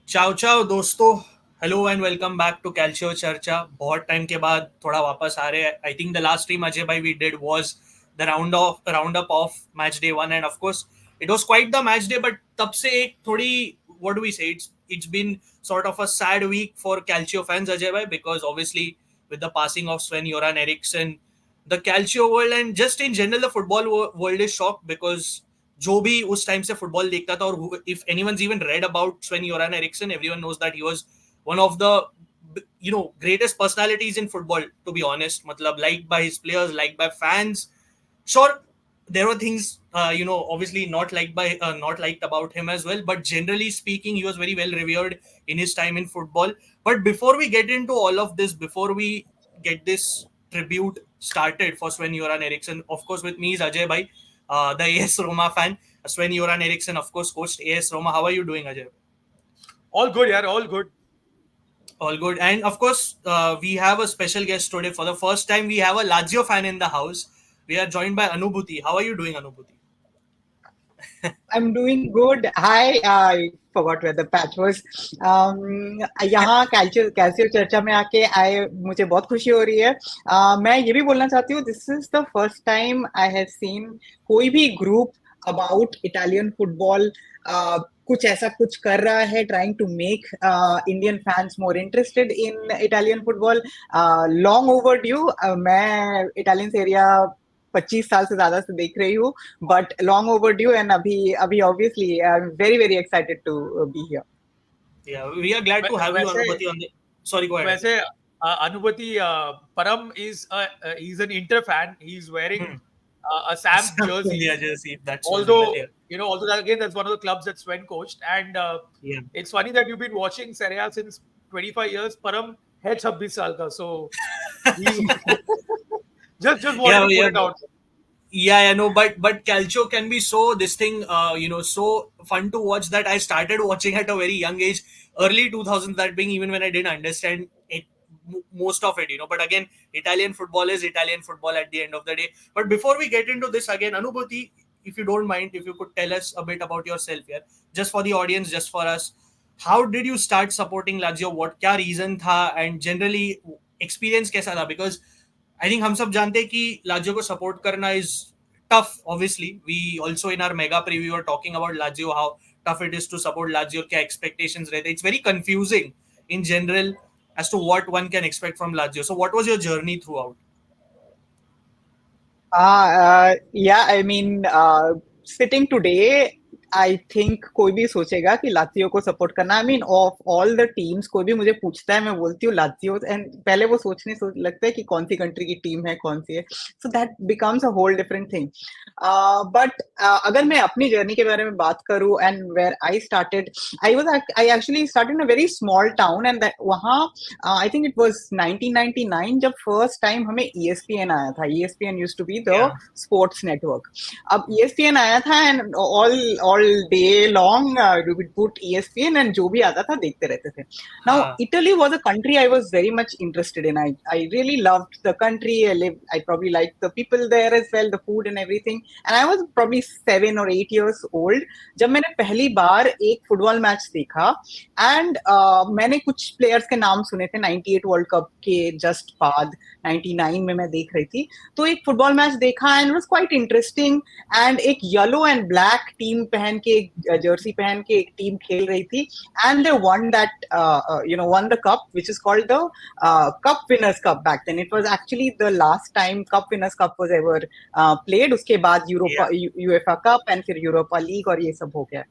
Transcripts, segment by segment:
चाओ चाओ दोस्तों, hello and welcome back to calcio Charcha. बहुत टाइम के बाद थोड़ा वापस आ रहे हैं। I think the last stream Ajay भाई we did was the round up of match day 1 and of course it was quite the match day, but तब से एक थोड़ी what do we say it's been sort of a sad week for calcio fans Ajay भाई, because obviously with the passing of Sven-Göran Eriksson, the Calcio world and just in general the football world is shocked because जो भी उस time से football देखता था, और if एनीवन's even read about Sven-Göran Eriksson, everyone knows that he was one of the greatest personalities in football, to be honest. मतलब liked by his players, liked by fans. Sure, there were things obviously not liked about him as well, but generally speaking he was very well revered in his time in football. But before we get into all of this, before we get this tribute started for Sven-Göran Eriksson, of course with me is Ajay bhai, the AS Roma fan. Sven-Göran Eriksson of course coached AS Roma. How are you doing, Ajay? All good, yeah, all good. All good. And of course, we have a special guest today. For the first time, we have a Lazio fan in the house. We are joined by Anubhuti. How are you doing, Anubhuti? I'm doing good. Hi, I forgot where the patch was. यहाँ कैल्शियो चर्चा में आके मुझे बहुत खुशी हो रही है. मैं ये भी बोलना चाहती हूँ, this is the first time I have seen कोई भी ग्रुप अबाउट इटालियन फुटबॉल कुछ ऐसा कुछ कर रहा है, trying to make Indian fans more interested in Italian football. Long overdue. मैं इटालियन एरिया 25 साल से ज्यादा से देख रही हूँ, but long overdue. And अभी obviously I am very very excited to be here. Yeah, we are glad to have you, Anubhuti. Sorry, go ahead. वैसे Anubhuti, Param he's an Inter fan. He's wearing a Sam's jersey. That's although although that, again, that's one of the clubs that Sven coached, and it's funny that you've been watching Serie A since 25 years. Param है 26 साल का, so just wanted to put it out. Yeah, I know, but Calcio can be so this thing, so fun to watch that I started watching at a very young age, early 2000s, that being even when I didn't understand it, most of it, But again, Italian football is Italian football at the end of the day. But before we get into this again, Anubhuti, if you don't mind, if you could tell us a bit about yourself here, just for the audience, just for us, how did you start supporting Lazio? What क्या reason था, and generally experience कैसा था? Because I think हम सब जानते हैं कि Lazio को support करना is tough. Obviously, we also in our mega preview were talking about Lazio, how tough it is to support Lazio, क्या expectations रहते. It's very confusing in general as to what one can expect from Lazio. So what was your journey throughout? Yeah, I mean, sitting today, I think कोई भी सोचेगा कि लातियो को support करना. I mean of all the teams, कोई भी मुझे पूछता है, मैं बोलती हूँ लातियो, एंड पहले वो लगता है कि कौन सी कंट्री की टीम है, कौन सी है. So that becomes a whole different thing. But अगर मैं अपनी जर्नी के बारे में बात करूँ, and where I started, I actually started in a very small town, and वहाँ आई थिंक इट वाज 1999 जब फर्स्ट टाइम हमें ESPN आया था. ESPN used to be the sports network. अब ESPN आया था, and all day long we would put ESPN, and जो भी आता था देखते रहते थे. Now Italy was a country I was very much interested in. I really loved the country. I probably liked the people there as well, the food and everything. And I was probably 7 or 8 years old जब मैंने पहली बार एक football match देखा, and मैंने कुछ players के नाम सुने थे 98 वर्ल्ड कप के जस्ट बाद. 99 में मैं देख रही थी, तो एक फुटबॉल मैच देखा, and was quite interesting. And एक येलो एंड ब्लैक टीम पहन के, जर्सी पहन के एक टीम खेल रही थी, and they won that one the cup which is called the cup winners cup. Back then it was actually the last time cup winners cup was ever played. उसके बाद यूएफए कप एंड फिर Europa League और ये सब हो गया.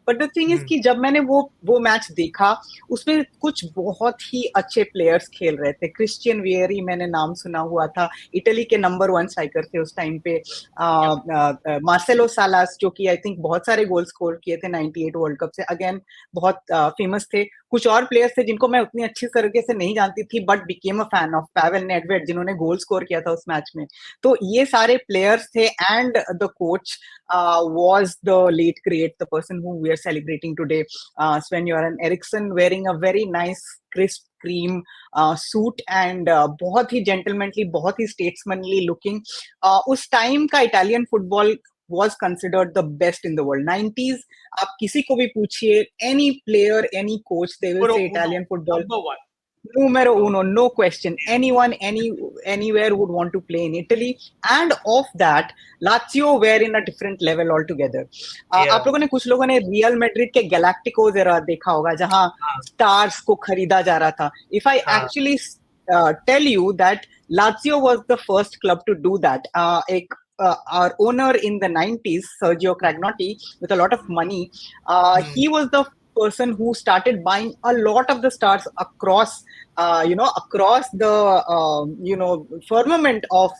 But the thing is कि जब मैंने वो मैच देखा, उसमें कुछ बहुत ही अच्छे प्लेयर्स खेल रहे थे. क्रिस्टियन वियरी मैंने नाम सुना हुआ था, इटली के नंबर 1 स्ट्राइकर थे उस टाइम पे. मार्सेलो सालास, जो कि आई थिंक बहुत सारे गोल स्कोर किए थे 98 वर्ल्ड कप से, अगेन बहुत फेमस थे. कुछ और प्लेयर्स थे जिनको मैं उतनी अच्छी तरीके से नहीं जानती थी, but became a fan of Pavel Nedved, जिन्होंने गोल स्कोर किया था उस मैच में. तो ये सारे प्लेयर्स थे, and the coach was the late great, the person who we are celebrating today, Sven-Göran Eriksson, wearing a very nice crisp cream suit, and बहुत ही जेंटलमैनली, बहुत ही स्टेट्समैनली लुकिंग. उस टाइम का Italian football was considered the best in the world. 90s, आप किसी को भी पूछिए, any player, any coach, they will say Italian football. Number one. Numero uno, no question. Anyone, anywhere would want to play in Italy. And of that, Lazio were in a different level altogether. आप लोगों ने कुछ लोगों ने real Madrid के galacticos era देखा होगा जहां स्टार्स को खरीदा जा रहा था. If I actually tell you that Lazio was the first club to do that. Our owner in the 90s, Sergio Cragnotti, with a lot of money, he was the person who started buying a lot of the stars across across the firmament of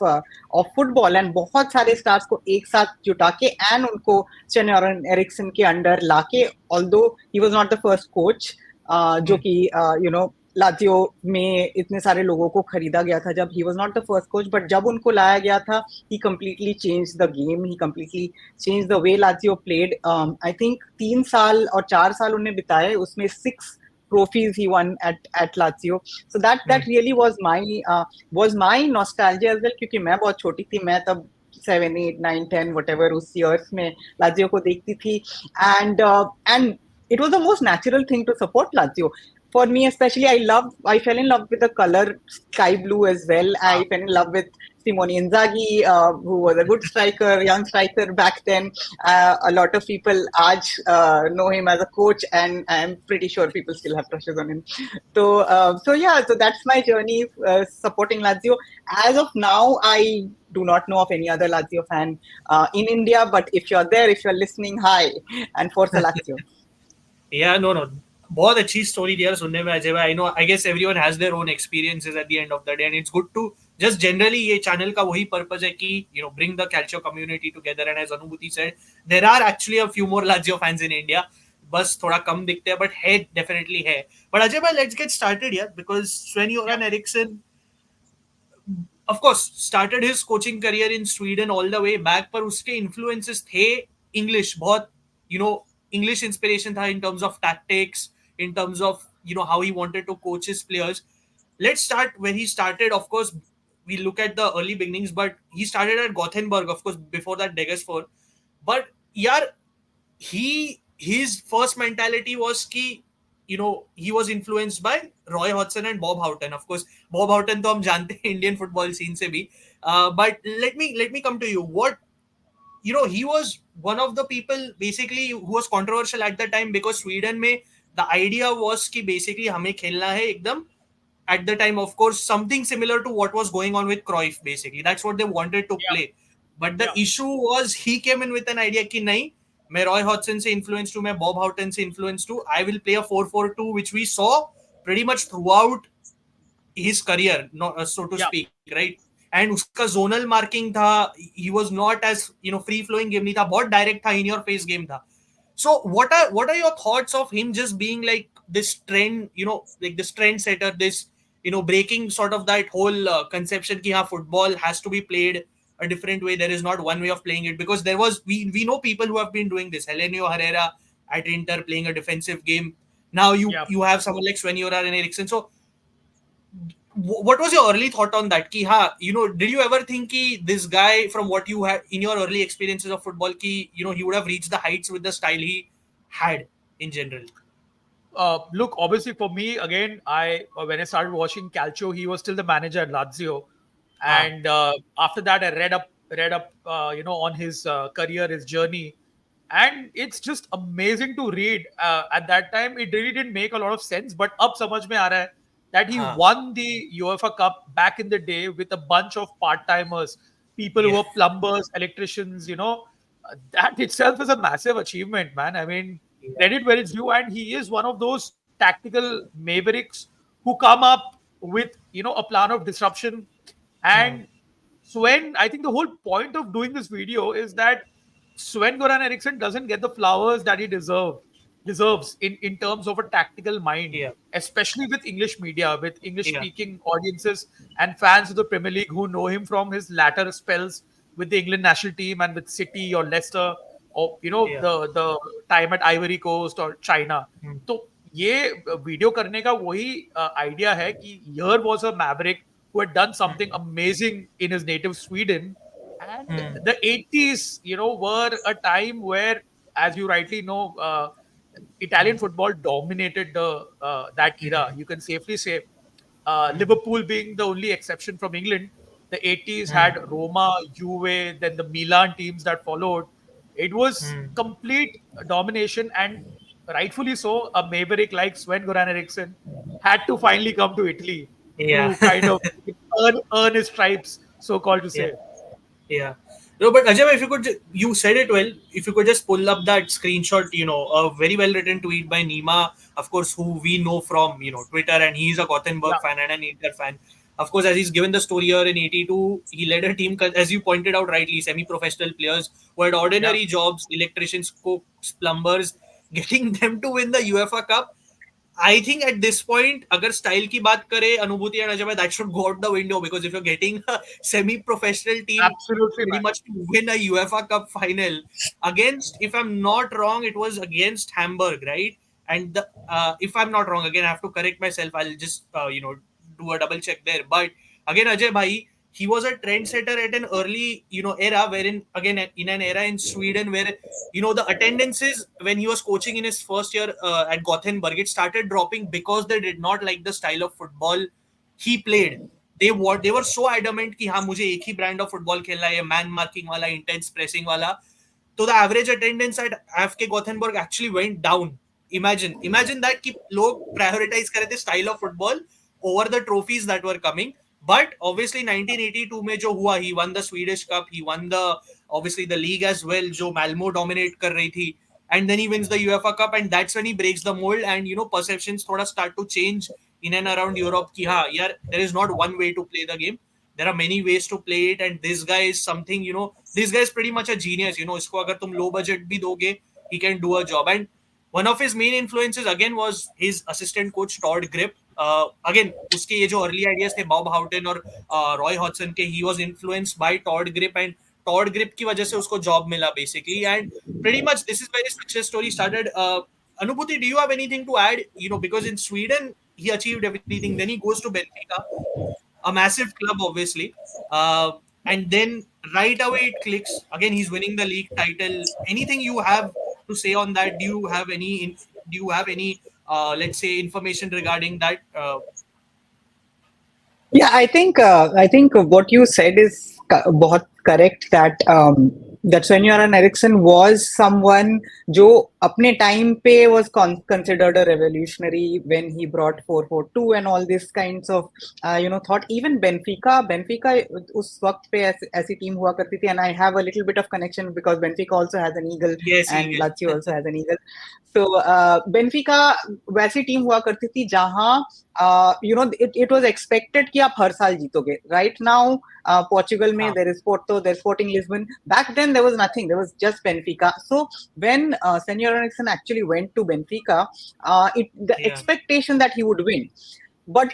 football, and बहुत सारे stars को एक साथ जुटा के and उनको Sven-Göran Eriksson के under लाके, although he was not the first coach जो कि लाजियो में इतने सारे लोगों को खरीदा गया था, जब he was not the first coach, but जब उनको लाया गया था, he completely changed the game, he completely changed the way Lazio played. I think 3 साल और 4 साल उन्हें बिताए, उसमें 6 trophies he won at Lazio. So that really was my nostalgia as well, क्योंकि मैं बहुत छोटी थी, मैं तब 7, 8, 9, 10 whatever उस years में Lazio को देखती थी, and it was the most natural thing to support Lazio. For me especially, I fell in love with the color sky blue as well. I fell in love with Simone Inzaghi, who was a good striker, young striker back then. A lot of people know him as a coach, and I'm pretty sure people still have crushes on him. So that's my journey supporting Lazio. As of now, I do not know of any other Lazio fan in India, but if you're there, if you're listening, hi, and Forza Lazio. Yeah, no. बहुत अच्छी story थी यार सुनने में अजय भाई. I guess everyone has their own experiences at the end of the day, and it's good to just generally, ये channel का वही पर्पस है कि bring the calcio community together, and as Anubhuti said, there are actually a few more Lazio fans in India, बस थोड़ा कम दिखते हैं, but है, डेफिनेटली है. बट अजय भाई, लेट्स गेट स्टार्टेड यार, because Sven-Göran Eriksson of course started his coaching career in Sweden all the way back, पर उसके influences थे English, बहुत English inspiration था in terms of tactics, in terms of how he wanted to coach his players. Let's start where he started. Of course, we look at the early beginnings, but he started at Gothenburg, of course, before that Degerfors. But yaar, his first mentality was कि he was influenced by Roy Hodgson and Bob Houghton. Of course, Bob Houghton तो हम जानते हैं Indian football scene से भी. But let me come to you. What he was one of the people basically who was controversial at the time, because Sweden में the idea was कि basically हमें खेलना है एकदम at the time, of course, something similar to what was going on with Cruyff. Basically, that's what they wanted to play. But the issue was he came in with an idea कि नहीं, मैं Roy Hodgson से influenced हूँ, मैं Bob Houghton से influenced हूँ. I will play a 4-4-2, which we saw pretty much throughout his career, so to speak, right? And उसका zonal marking था, he was not as free flowing game नहीं था, बहुत direct था, in your face game था. So what are your thoughts of him just being like this trend, like this trend setter, this breaking sort of that whole conception कि हाँ, football has to be played a different way, there is not one way of playing it, because there was we know people who have been doing this. Helenio Herrera at Inter playing a defensive game. Now you have someone like Sven-Göran Eriksson. So what was your early thought on that? Ki, did you ever think ki this guy, from what you had in your early experiences of football, ki he would have reached the heights with the style he had in general? Look, obviously for me, again, when I started watching Calcio, he was still the manager at Lazio, and after that, I read up, on his career, his journey, and it's just amazing to read. At that time, it really didn't make a lot of sense, but ab samajh mein aa raha hai that he won the UEFA Cup back in the day with a bunch of part-timers, people who were plumbers, electricians. That itself is a massive achievement, man. I mean, credit where it's due, and he is one of those tactical mavericks who come up with a plan of disruption. And Sven, I think the whole point of doing this video is that Sven-Göran Eriksson doesn't get the flowers that he deserves in terms of a tactical mind, especially with English media, with English-speaking audiences and fans of the Premier League who know him from his latter spells with the England national team and with City or Leicester, or the time at Ivory Coast or China. So ये video करने का वही idea है कि here was a maverick who had done something amazing in his native Sweden, And the 80s, were a time where, as you rightly know, Italian football dominated the that era. You can safely say, Liverpool being the only exception from England. The 80s had Roma, Juve, then the Milan teams that followed. It was complete domination, and rightfully so. A maverick like Sven-Göran Eriksson had to finally come to Italy Yeah. to kind of earn his stripes, so called to Yeah. say. Yeah. No, but Ajay, if you could, you said it well. If you could just pull up that screenshot, a very well written tweet by Nima, of course, who we know from, Twitter, and he's a Gothenburg Yeah, fan and an Inter fan. Of course, as he's given the story here in 82, he led a team, as you pointed out rightly, semi professional players who had yeah, ordinary jobs, electricians, cooks, plumbers, getting them to win the UEFA Cup. I think at this point, अगर style की बात करें, Anubhuti and Ajay, that should go out the window, because if you're getting a semi-professional team absolutely, pretty man. much to win a UEFA Cup final against, if I'm not wrong, it was against Hamburg, right? And if I'm not wrong, again, I have to correct myself. I'll just do a double check there. But again, Ajay Bhai, he was a trendsetter at an early era, wherein again in an era in Sweden where the attendances when he was coaching in his first year at Gothenburg, it started dropping because they did not like the style of football he played. They were so adamant कि हाँ मुझे एक ही brand of football खेलना है, man marking वाला, intense pressing वाला. So the average attendance at AFK Gothenburg actually went down. Imagine that कि लोग prioritize करे थे style of football over the trophies that were coming. But obviously 1982 में जो हुआ, he won the Swedish Cup, he won the obviously the league as well, जो Malmo dominate कर रही थी, and then he wins the UEFA Cup, and that's when he breaks the mold, and perceptions थोड़ा start to change in and around Europe कि हाँ यार, there is not one way to play the game. There are many ways to play it, and this guy is something, this guy is pretty much a genius. इसको अगर तुम low budget भी दोगे, he can do a job. And one of his main influences again was his assistant coach Todd Grip. Again, उसके ये जो early ideas थे Bob Houghton और Roy Hodgson के, he was influenced by Todd Grip, and Todd Grip की वजह से उसको job मिला basically. And pretty much this is where his success story started. Anubhuti, do you have anything to add? Because in Sweden he achieved everything, then he goes to Benfica, a massive club, obviously. And then right away it clicks. Again, he's winning the league title. Anything you have to say on that? Do you have any? Do you have any? Let's say information regarding that. Yeah, I think what you said is बहुत correct, that Sven-Göran Eriksson was someone जो अपने time पे was considered a revolutionary when he brought 4-4-2 and all these kinds of thought. Even Benfica उस वक्त पे ऐसी team हुआ करती थी, and I have a little bit of connection because Benfica also has an eagle Yes, and Eagle. Lazio also has an eagle. So Benfica वैसी team हुआ करती थी जहाँ it was expected कि आप हर साल जीतोगे. Right now, Portugal में there is Porto, there's Sporting Lisbon. Back then there was nothing. There was just Benfica. So when Sven-Göran Eriksson actually went to Benfica, the expectation that he would win. But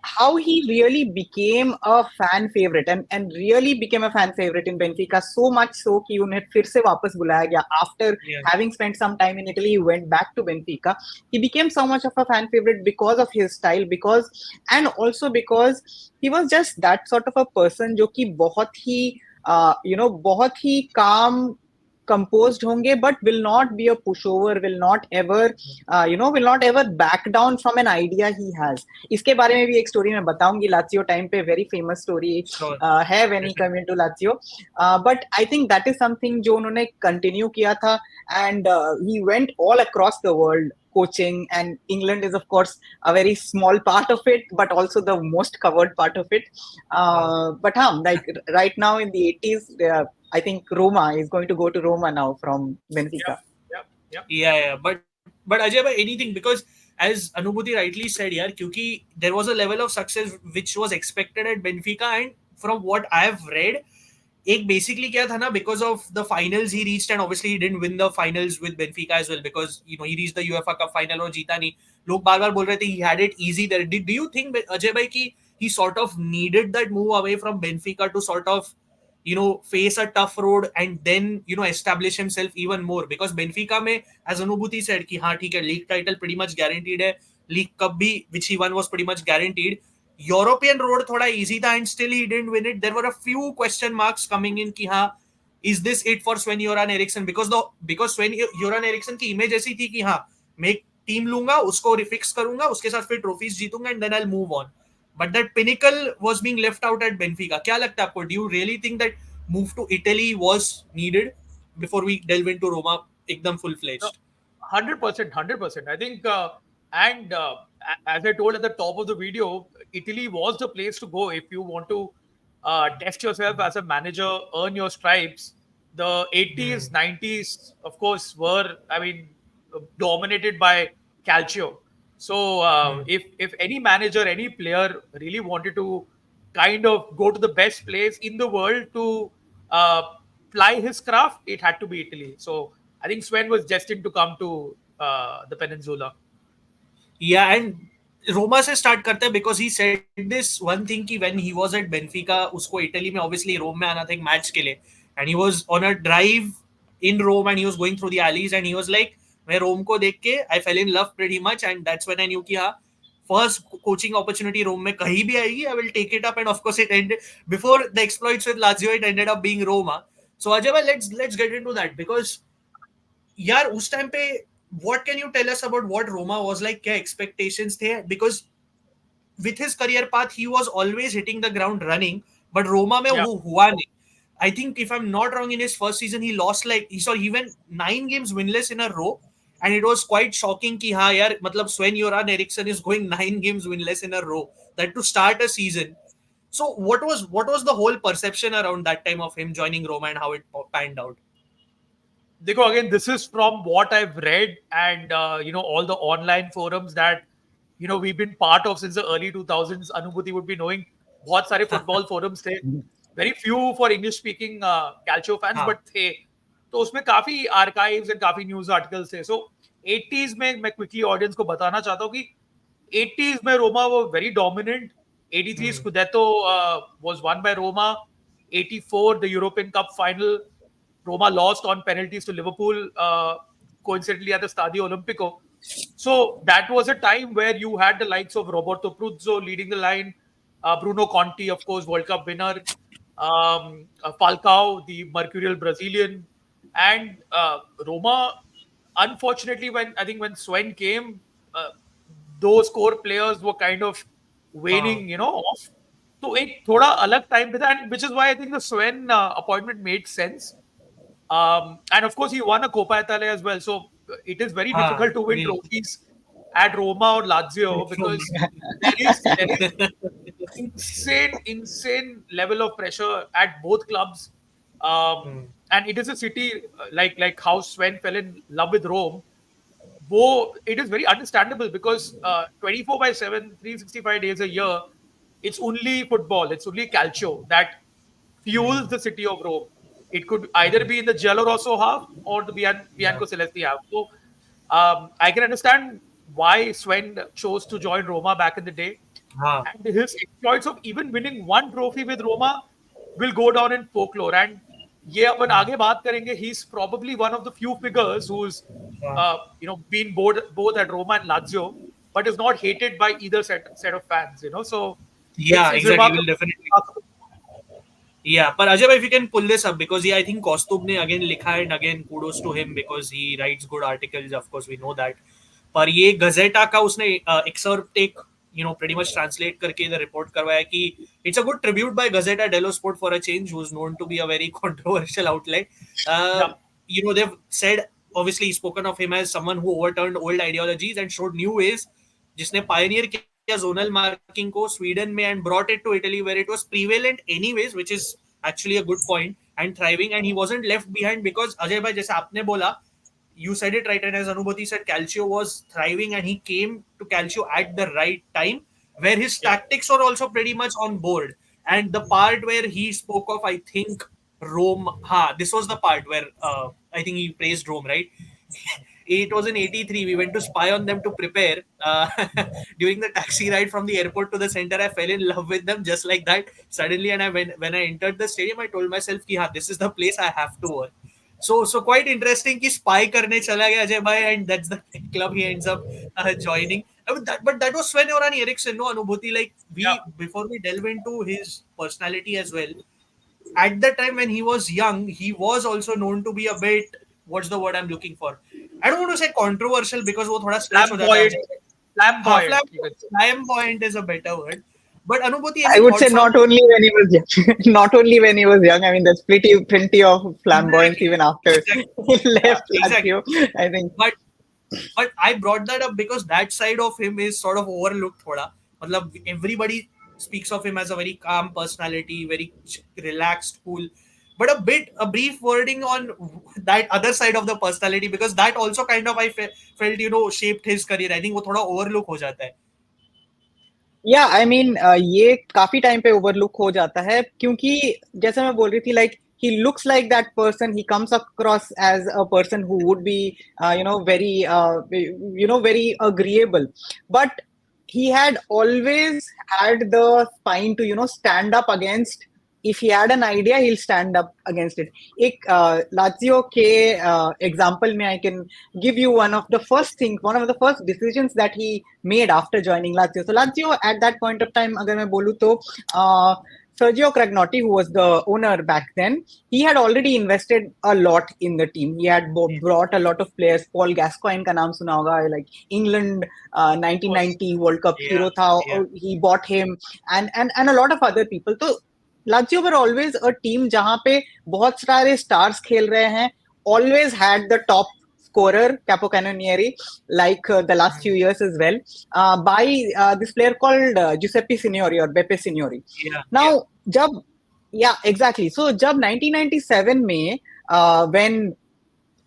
how he really became a fan favorite and really became a fan favorite in Benfica, so much so कि उन्हें फिर से वापस बुलाया गया. After having spent some time in Italy, he went back to Benfica. He became so much of a fan favorite because of his style, and also because he was just that sort of a person जो कि बहुत ही calm, composed होंगे, but will not be a pushover, will not ever back down from an idea he has. इसके बारे में भी एक story मैं बताऊंगी. Lazio time पे very famous story है when he came into Lazio. But I think that is something जो उन्होंने continue किया था, and he went all across the world coaching, and England is of course a very small part of it, but also the most covered part of it. But like right now in the 80s, I think Roma is going to go to Roma now from Benfica. Yeah. But Ajay, by anything, because as Anubhuti rightly said, क्योंकि there was a level of success which was expected at Benfica, and from what I have read, एक basically क्या था ना, because of the finals he reached, and obviously he didn't win the finals with Benfica as well, because he reached the UEFA Cup final और जीता नहीं. लोग बार बार बोल रहे थे he had it easy there. Do you think, Ajay bhai, कि he sort of needed that move away from Benfica to sort of face a tough road and then establish himself even more? Because Benfica में, as Anubhuti said, कि हाँ ठीक है, league title pretty much guaranteed है, league cup भी which he won was pretty much guaranteed. European road thoda easy tha, and still he didn't win it. There were a few question marks coming in ki हाँ, is this it for Sven-Göran Eriksson? Because Sven-Göran Eriksson की image ऐसी थी कि हाँ, मैं एक team लूंगा, उसको रिफिक्स करूंगा, उसके साथ फिर trophies जीतूंगा, and then I'll move on. But that pinnacle was being left out at Benfica. क्या लगता है आपको? Do you really think that move to Italy was needed before we delve into Roma एकदम full fledged? 100%, 100%. I think, and as I told at the top of the video, Italy was the place to go if you want to test yourself as a manager, earn your stripes. The 80s, 90s, of course, were, I mean, dominated by Calcio. So if any manager, any player really wanted to kind of go to the best place in the world to uh, ply his craft, it had to be Italy. So I think Sven was destined to come to the peninsula. Yeah, and Roma से start करते हैं because he said this one thing कि when he was at Benfica, उसको Italy में obviously Rome में आना था एक मैच के लिए, and he was on a drive in Rome and he was going through the alleys and he was like, मैं रोम को देख के I fell in love pretty much and that's when I knew कि हाँ, first coaching opportunity Rome में कहीं भी आएगी, I will take it up, and of course it ended before the exploits with Lazio, it ended up being Roma. So Ajay, let's get into that because यार उस time पे what can you tell us about what Roma was like? क्या expectations थे? Because with his career path, he was always hitting the ground running, but Roma में Yeah. वो हुआ नहीं. I think if I'm not wrong, in his first season, he lost he went 9 games winless in a row, and it was quite shocking कि हाँ यार मतलब Sven-Göran Eriksson is going 9 games winless in a row, that to start a season. So what was the whole perception around that time of him joining Roma and how it panned out? Dekho, again, this is from what I've read and all the online forums that we've been part of since the early 2000s. Anubhuti would be knowing बहुत सारे football forums थे. Very few for English speaking Calcio fans, हाँ. but थे. तो उसमें काफी archives and काफी news articles थे. So 80s में मैं quickly audience को बताना चाहता हूँ कि 80s में Roma were very dominant. 83 Scudetto was won by Roma. 84 the European Cup final. Roma lost on penalties to Liverpool, coincidentally at the Stadio Olimpico. So that was a time where you had the likes of Roberto Pruzzo leading the line, Bruno Conti, of course, World Cup winner, Falcao, the mercurial Brazilian, and Roma. Unfortunately, when Sven came, those core players were kind of waning, off. So एक थोड़ा अलग time था, and which is why I think the Sven appointment made sense. And of course, he won a Coppa Italia as well. So it is very difficult to win trophies at Roma or Lazio because there is insane level of pressure at both clubs. And it is a city like how Sven fell in love with Rome. It is very understandable because 24/7, 365 days a year, it's only football, it's only calcio that fuels the city of Rome. It could either be in the Giallorosso half or the Bianco Celesti half. So I can understand why Sven chose to join Roma back in the day. And his exploits of even winning one trophy with Roma will go down in folklore. And ये अपन आगे बात करेंगे. He's probably one of the few figures who's been both at Roma and Lazio, but is not hated by either set of fans. So Yeah, it's exactly. remarkable. Will definitely. Yeah, but Ajay, if you can pull this up because I think Kostub ने again लिखा and again kudos to him because he writes good articles. Of course, we know that. पर ये गजेटा का उसने excerpt एक pretty much translate करके the report करवाया कि it's a good tribute by Gazzetta dello Sport for a change, who's known to be a very controversial outlet. They've said obviously spoken of him as someone who overturned old ideologies and showed new ways, जिसने pioneer किया zonal marking को Sweden में and brought it to Italy where it was prevalent anyways, which is actually a good point, and thriving, and he wasn't left behind because Ajay bhai जैसे आपने बोला, you said it right, and as Anubhuti said, Calcio was thriving and he came to Calcio at the right time where his tactics were also pretty much on board. And the part where he spoke of, I think, Rome, this was the part where I think he praised Rome, right? It was in 83. We went to spy on them to prepare. During the taxi ride from the airport to the center, I fell in love with them just like that. Suddenly, and when I entered the stadium, I told myself, this is the place I have to work. So quite interesting कि spy करने चला गया अजय भाई, and that's the club he ends up joining. But that was Sven-Göran Eriksson, no Anubhuti. Like Yeah. before we delve into his personality as well, at the time when he was young, he was also known to be a bit, what's the word I'm looking for? I don't want to say controversial because वो थोड़ा stretch हो जाता है Flamboyant, Ajay. हाँ, flamboyant, you can say. flamboyant is a better word. But Anubhuti, I any would say thoughts on not only when he was young, not only when he was young. I mean, there's plenty of flamboyance exactly, even after exactly, he yeah, left exactly. Lazio. I think. But I brought that up because that side of him is sort of overlooked thoda. मतलब everybody speaks of him as a very calm personality, very relaxed, cool. But a brief wording on that other side of the personality because that also kind of felt shaped his career. I think वो थोड़ा overlook हो जाता है. या I mean ये काफी time पे overlook हो जाता है क्योंकि जैसे मैं बोल रही थी like he looks like that person, he comes across as a person who would be very agreeable, but he had always had the spine to stand up against. If he had an idea, he'll stand up against it. एक Lazio के example में I can give you one of the first decisions that he made after joining Lazio. So Lazio at that point of time, अगर मैं बोलूँ तो Sergio Cragnotti, who was the owner back then, he had already invested a lot in the team. He had brought a lot of players. Paul Gascoigne का नाम सुना होगा, like England 1990 World Cup Yeah, hero था. yeah. He bought him and a lot of other people. तो Lazio were always a team जहाँ पे बहुत सारे stars खेल रहे हैं. Always had the top scorer, Capocannonieri, like the last few years as well, by this player called Giuseppe Signori or Beppe Signori. Yeah, yeah. Now, yeah, exactly. So, जब 1997 में, when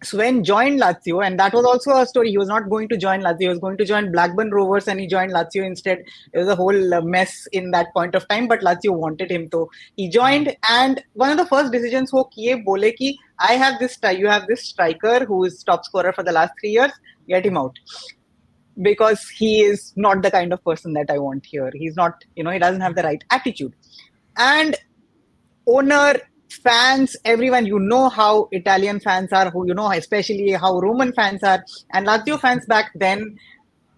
Sven joined Lazio, and that was also a story. He was not going to join Lazio. He was going to join Blackburn Rovers, and he joined Lazio instead. It was a whole mess in that point of time, but Lazio wanted him, so he joined. And one of the first decisions वो किए बोले कि I have you have this striker who is top scorer for the last 3 years. Get him out because he is not the kind of person that I want here. He's not, he doesn't have the right attitude. And owner, fans, everyone, how Italian fans are, who especially how Roman fans are, and Lazio fans back then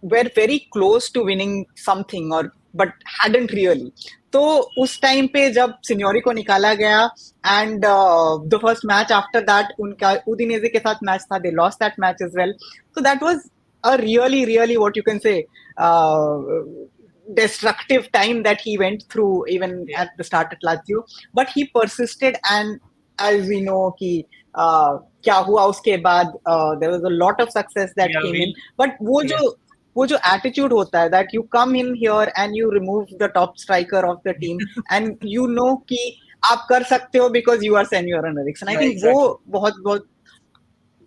were very close to winning something, but hadn't really. तो उस time पे जब सिन्योरी को निकाला गया and the first match after that उनका Udinese के साथ मैच था, they lost that match as well. So that was a really what you can say destructive time that he went through even at the start at Lazio, but he persisted. And as we know कि क्या हुआ उसके बाद, there was a lot of success that Yeah, came in, we'll, but वो जो attitude होता है that you come in here and you remove the top striker of the team and कि आप कर सकते हो because you are Sven-Göran Eriksson. I yeah, think exactly. वो बहुत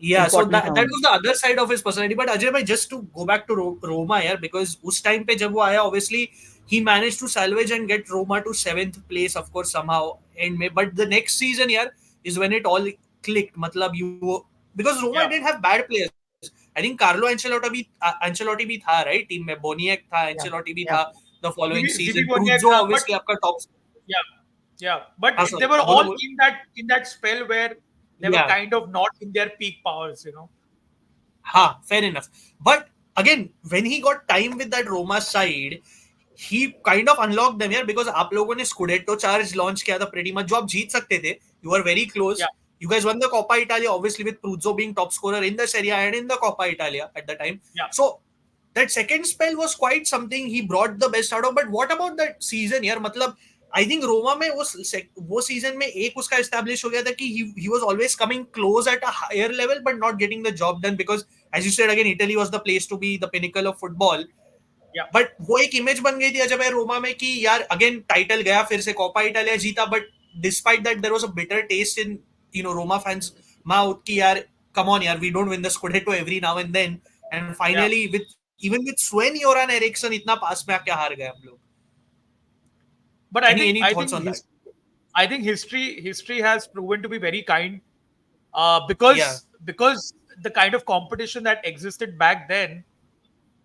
Yeah, so important that था. was the other side of his personality. But Ajay bhai, just to go back to Roma here, because उस time पे जब वो आया, obviously he managed to salvage and get Roma to 7th place, of course, somehow. But the next season here is when it all clicked. मतलब because Roma Yeah, didn't have bad players. I think Carlo Ancelotti भी था, right? Team में Boniek था, Yeah, Ancelotti भी yeah. था. The following Zibi season, Wozniak Pruzzo tha, but obviously आपका top. yeah, yeah, but हाँ, they sorry, were बोलो all बोलो. in that spell where they were Yeah. kind of not in their peak powers. Ha, fair enough. But again, when he got time with that Roma side, he kind of unlocked them here because आप लोगों ने Scudetto charge launch किया था pretty much जो आप जीत सकते थे. You were very close. Yeah, You guys won the Coppa Italia, obviously with Pruzzo being top scorer in the Serie A and in the Coppa Italia at the time. yeah, So that second spell was quite something. He brought the best out of. But what about that season यार? मतलब I think Roma में वो season में एक उसका establish हो गया था कि he was always coming close at a higher level but not getting the job done because as you said again Italy was the place to be the pinnacle of football. yeah, but वो एक image बन गई थी अजय रोमा में कि यार again title गया फिर से कोपा इटालिया जीता but despite that there was a bitter taste in Roma fans mouth कि यार कम ऑन यार we don't win the scudetto every now and then and yeah. Finally with even with Sven-Göran Eriksson इतना पास में आके हार गए हम लोग. But Any thoughts on that? I think history has proven to be very kind, Yeah, because the kind of competition that existed back then,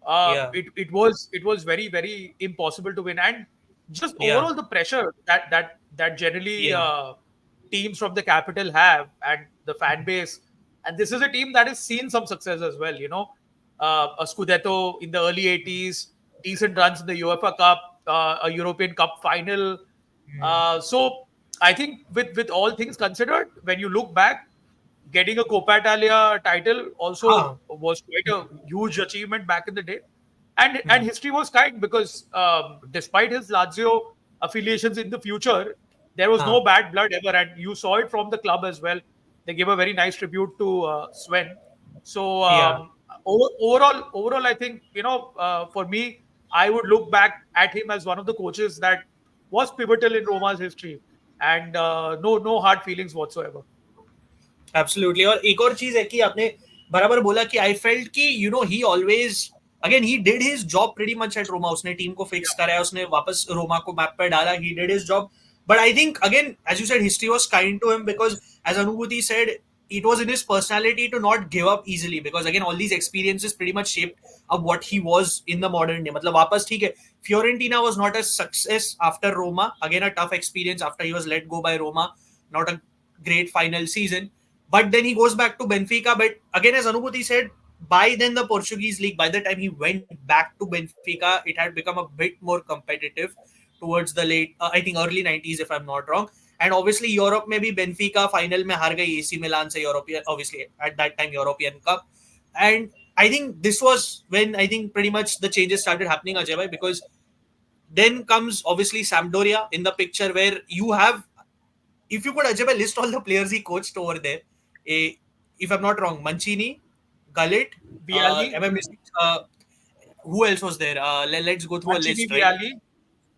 yeah, it was very impossible to win, and just yeah, overall the pressure that generally yeah, teams from the capital have and the fan base, and this is a team that has seen some success as well. a Scudetto in the early 80s, decent runs in the UEFA Cup, a European Cup final. So I think with all things considered, when you look back, getting a Coppa Italia title also हाँ. was quite a huge achievement back in the day. And history was kind, because despite his Lazio affiliations in the future, there was no हाँ. bad blood ever, and you saw it from the club as well. They gave a very nice tribute to Sven. So Yeah. overall, I think, for me, I would look back at him as one of the coaches that was pivotal in Roma's history, and no hard feelings whatsoever. Absolutely. और एक और चीज है कि आपने बराबर बोला कि आई फेल्ट कि he always again he did his job pretty much at Roma. उसने टीम को फिक्स कराया, उसने वापस रोमा को मैप पे डाला. He did his job. But I think again as you said history was kind to him because as Anubhuti said it was in his personality to not give up easily because again all these experiences pretty much shaped up what he was in the modern day. मतलब वापस ठीक है, Fiorentina was not a success after Roma. Again a tough experience after he was let go by Roma. Not a great final season. But then he goes back to Benfica. But again, as Anubhuti said, by then the Portuguese league, by the time he went back to Benfica, it had become a bit more competitive towards the late, I think early 90s, if I'm not wrong. And obviously Europe में भी Benfica final में हार गई AC Milan से European, obviously at that time European Cup. And I think this was when I think pretty much the changes started happening, Ajay bhai, because then comes obviously Sampdoria in the picture where you have, if you could Ajay bhai, list all the players he coached over there, if I'm not wrong, Mancini, Gullit, Viali, am I missing? Who else was there? Let's go through a Mancini, list, right? Viali.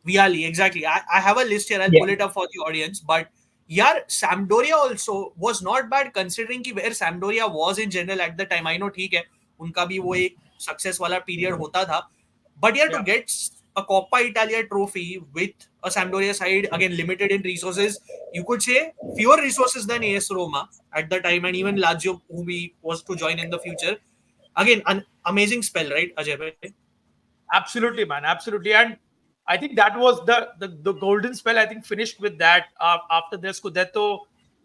Viali, exactly. I have a list here. I'll Yeah. pull it up for the audience. But yeah, Sampdoria also was not bad considering कि where Sampdoria was in general at the time. I know ठीक है, उनका भी वो एक success वाला period होता था. But yeah, to Yeah. get a Coppa Italia trophy with a Sampdoria side, again, limited in resources, you could say fewer resources than AS Roma at the time, and even Lazio, who we was to join in the future. Again, an amazing spell, right, Ajay bhai? Absolutely, man. Absolutely. And I think that was the golden spell. I think finished with that after their Scudetto,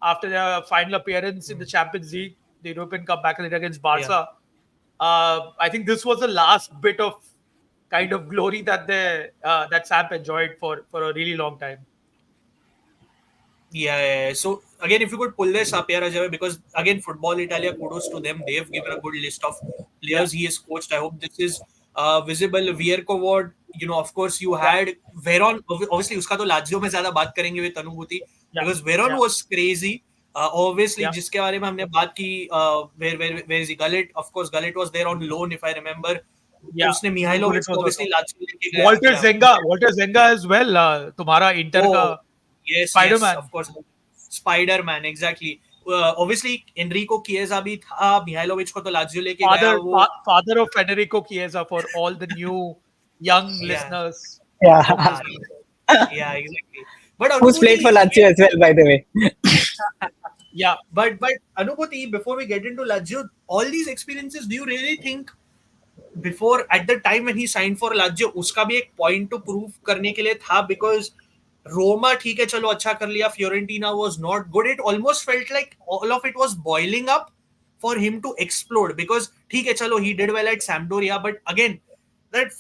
after their final appearance in the Champions League, the European Cup back in the day against Yeah. Barca. I think this was the last bit of kind of glory that that Samp enjoyed for a really long time. Yeah. So again, if you could pull this up here, Ajay, because again, Football Italia, kudos to them. They've given a good list of Yeah. players he has coached. I hope this is visible. Vierco Ward, of course, you Yeah. had Veron. Obviously, उसका तो Lazio में ज़्यादा बात करेंगे with Anubhuti Yeah. because Veron Yeah. was crazy. Obviously, Yeah. जिसके बारे में हमने बात की, where is he? Gullit, of course, Gullit was there on loan, if I remember. Yeah. उसने बिल्कुल, Mihailovic it was को obviously also. Lazio लेके गया. Walter Zenga as well. तुम्हारा इंटर का Oh, yes, Spider-Man. of course. Spider-Man, exactly. Obviously, Enrico Chiesa भी था, Mihailovic को तो Lazio लेके गया वो. Father of Federico Chiesa for all the new young Yeah. listeners. Yeah. Yeah, exactly. But Who's played for Anubhuti, Lazio as well, by the way. Yeah. but Anubhuti, before we get into Lazio, all these experiences, do you really think before at the time when he signed for Lazio, उसका भी एक point to prove करने के लिए था because Roma ठीक है चलो अच्छा कर लिया, Fiorentina was not good. It almost felt like all of it was boiling up for him to explode because ठीक है चलो he did well at Sampdoria, but again that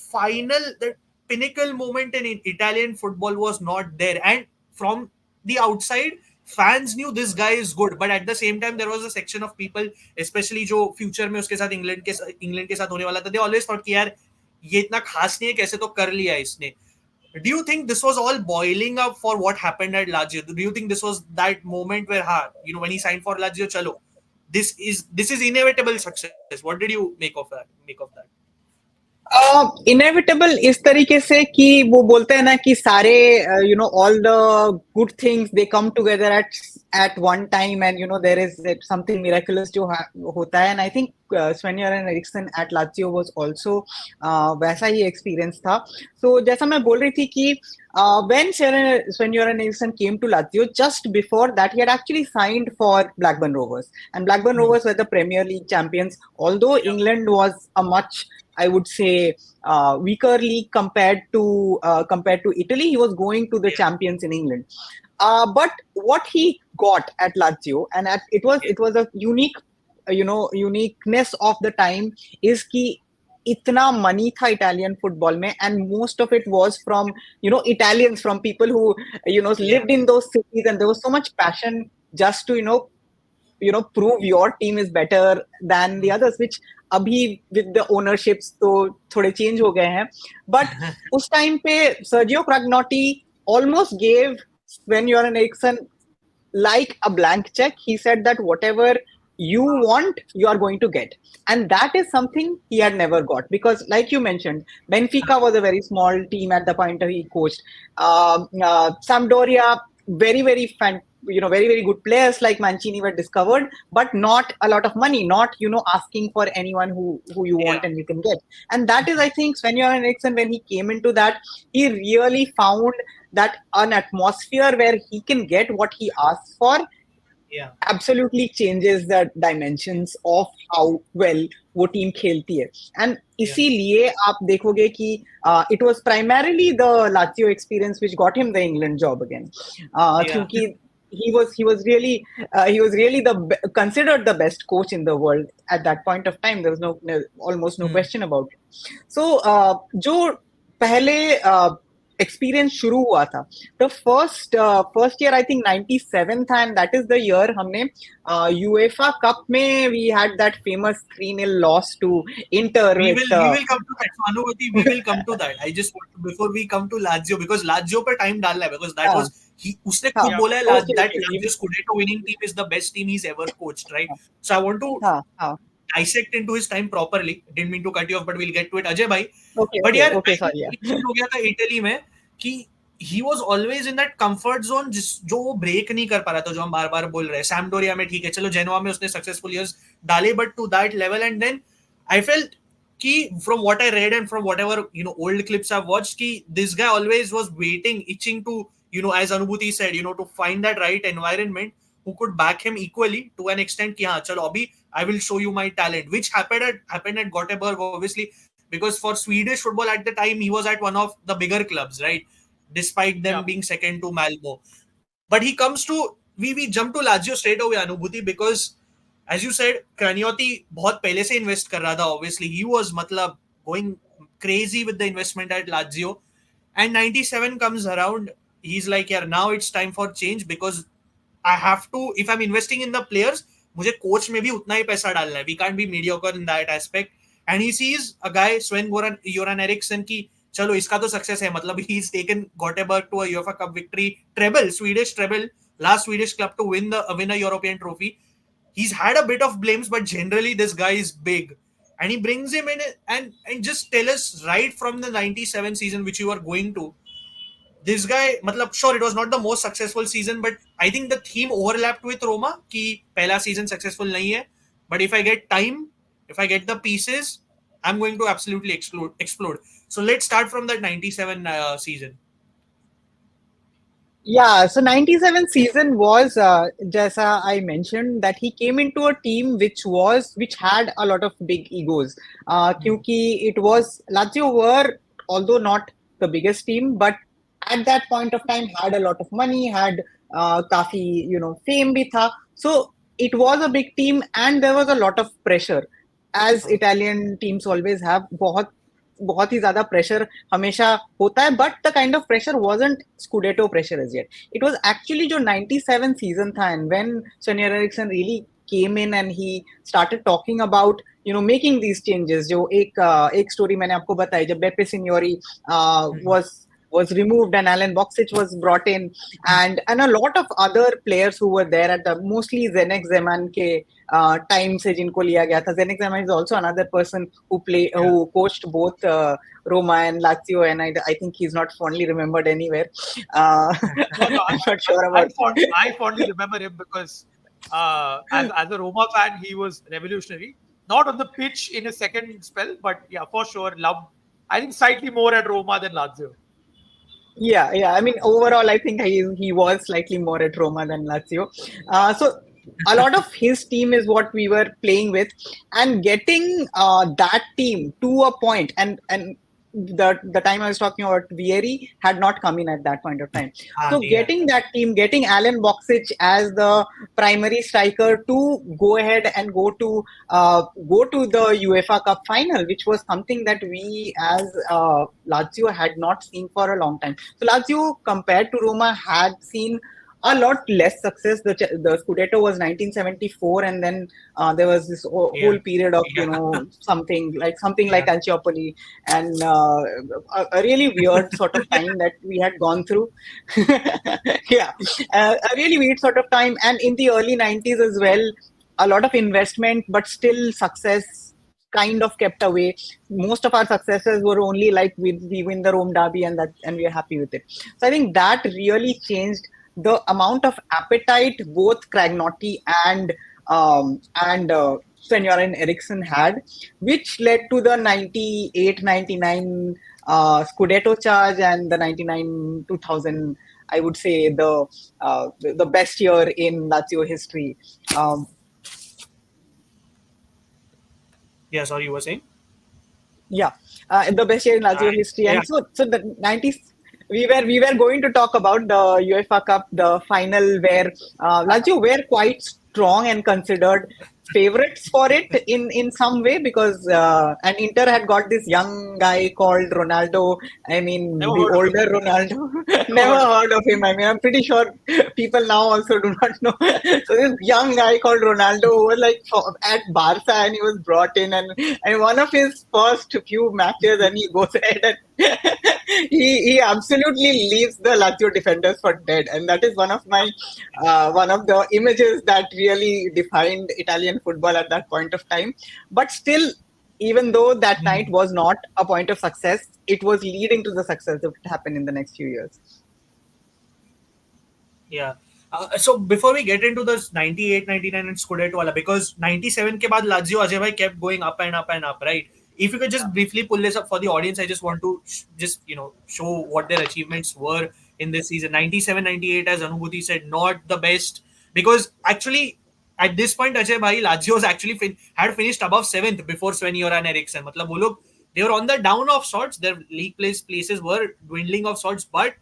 pinnacle moment in Italian football was not there, and from the outside fans knew this guy is good, but at the same time there was a section of people, especially जो future में उसके साथ England के साथ होने वाला था, they always thought कि यार ये इतना खास नहीं है, कैसे तो कर लिया इसने. Do you think this was all boiling up for what happened at Lazio? Do you think this was that moment where when he signed for Lazio, chalo, this is inevitable success? What did you make of that? Inevitable इस तरीके से कि वो बोलते हैं ना कि सारे all the good things they come together at one time and there is something miraculous जो होता है. And I think Sven-Göran Eriksson at Lazio was also वैसा ही एक्सपीरियंस था. So जैसा मैं बोल रही थी कि when Sven-Göran Eriksson came to Lazio, just before that he had actually signed for Blackburn Rovers, and Blackburn Rovers were the Premier League champions, although England was a much, I would say, weaker league compared to Italy. He was going to the champions in England. But what he got at Lazio, and it was a unique uniqueness of the time is कि इतना money था Italian football में, and most of it was from Italians, from people who lived in those cities, and there was so much passion just to prove your team is better than the others, which अभी with the ownerships तो थोड़े change हो गए हैं, but उस time पे Sergio Cragnotti almost gave Sven-Göran Eriksson like a blank check. He said that whatever you want, you are going to get. And that is something he had never got, because like you mentioned, Benfica was a very small team at the point he coached. Sampdoria, very, very very, very good players like Mancini were discovered, but not a lot of money, not, asking for anyone who you want and you can get. And that is, I think, Sven-Göran Eriksson, when he came into that, he really found that an atmosphere where he can get what he asks for absolutely changes the dimensions of how well वो team खेलती है. And इसीलिए आप देखोगे कि it was primarily the Lazio experience which got him the England job again. क्योंकि he was really considered the best coach in the world at that point of time. There was almost no question about it. So जो पहले experience शुरू हुआ था, the first year I think 97 था, and that is the year हमने UEFA Cup में we had that famous 3-0 loss to Inter. We will come to that. So, Anubhuti, we will come to that. I just want to, before we come to Lazio, because Lazio पे time डालना है, because that was उसने खुद बोला है that Lazio Scudetto winning team is the best team he's ever coached, right? So I want to dissect into his time properly. Didn't mean to cut you off, but we'll get to it, Ajay bhai. But यार एक हो गया था Italy में कि he was always in that comfort zone जो वो break नहीं कर पा रहा था, जो हम बार-बार बोल रहे हैं. Sampdoria में ठीक है, चलो जेनोआ में उसने successful years डाले, but to that level. And then I felt कि from what I read and from whatever old clips I've watched, कि this guy always was waiting, itching to as Anubhuti said, to find that right environment who could back him equally to an extent कि हाँ चलो अभी I will show you my talent, which happened at Göteborg, obviously, because for Swedish football at the time he was at one of the bigger clubs, right, despite them being second to Malmo. But he comes to we jump to Lazio straight away, Anubhuti, because as you said, Cragnotti बहुत पहले से invest कर रहा था. Obviously he was मतलब going crazy with the investment at Lazio, and 97 comes around. He's like, yeah, now it's time for change, because I have to, if I'm investing in the players, मुझे coach में भी उतना ही पैसा डालना है. We can't be mediocre in that aspect. And he sees a guy, Sven-Göran Eriksson, की चलो इसका तो success है, मतलब he's taken Göteborg to a UEFA Cup victory, Swedish treble, last Swedish club to win a European trophy. He's had a bit of blames, but generally this guy is big. And he brings him in and just tell us right from the 97 season, which you are going to, this guy, matlab, sure, it was not the most successful season, but I think the theme overlapped with Roma कि पहला season successful नहीं है, but if I get time, if I get the pieces, I'm going to absolutely explode. So let's start from that 97 season. Yeah, so 97 season was, jaisa I mentioned, that he came into a team which had a lot of big egos. Kyunki it was, Lazio were, although not the biggest team, but at that point of time had a lot of money, had काफी fame भी था. So it was a big team, and there was a lot of pressure, as Italian teams always have. बहुत ही ज़्यादा pressure हमेशा होता है, but the kind of pressure wasn't Scudetto pressure as yet. It was actually जो 97 season था, and when Sven-Göran Eriksson really came in and he started talking about making these changes. जो एक story मैंने आपको बताई, जब Beppe Signori was removed and Alan Boksic was brought in, and a lot of other players who were there at the mostly Zdeněk Zeman के time से जिनको लिया गया था. Zdeněk Zeman is also another person who coached both Roma and Lazio, and I think he's not fondly remembered anywhere. I'm not sure about. I fondly remember him because as a Roma fan, he was revolutionary. Not on the pitch in his second spell, but yeah, for sure, loved. I think slightly more at Roma than Lazio. Yeah. I mean, overall, I think he was slightly more at Roma than Lazio. So a lot of his team is what we were playing with, and getting that team to a point, and the time I was talking about, Vieri had not come in at that point of time. हाँ So नहीं आया getting था. that team, getting Alan Boxic as the primary striker to go ahead and go to the UEFA Cup final, which was something that we as Lazio had not seen for a long time. So Lazio, compared to Roma, had seen a lot less success. The Scudetto was 1974, and then there was this Yeah, whole period of yeah, something like yeah. Calciopoli, and a really weird sort of time that we had gone through. Yeah, a really weird sort of time, and in the early 90s as well, a lot of investment, but still success kind of kept away. Most of our successes were only like we win the Rome derby, and we are happy with it. So I think that really changed the amount of appetite both Cragnotti and Sven-Göran Eriksson had, which led to the 98-99 Scudetto charge and the 99-2000. I would say the best year in Lazio history. Um, Yeah, sorry, you were saying? Yeah, the best year in Lazio history. Yeah, And so the 90s, we were going to talk about the UEFA Cup, the final, where Lazio were quite strong and considered favorites for it in some way, because and Inter had got this young guy called Ronaldo. I mean, Never the heard of him. older Ronaldo. Never Never heard of him. heard of him. I mean, I'm pretty sure people now also do not know. So this young guy called Ronaldo was like at Barca, and he was brought in, and one of his first few matches, and he goes ahead and he absolutely leaves the Lazio defenders for dead, and that is one of the images that really defined Italian football at that point of time. But still, even though that night was not a point of success, it was leading to the success that would happen in the next few years. yeah. So before we get into this 98, 99 and Scudetto wala, because 97 ke baad Lazio Ajay bhai kept going up and up and up, right? If you could just briefly pull this up for the audience, I just want to just show what their achievements were in this season. 97, 98, as Anubhuti said, not the best, because actually at this point Ajay bhai, Lazio was actually had finished above 7th before Sven-Göran Eriksson. Matlab wo log, they were on the down of sorts. Their league places were dwindling of sorts, but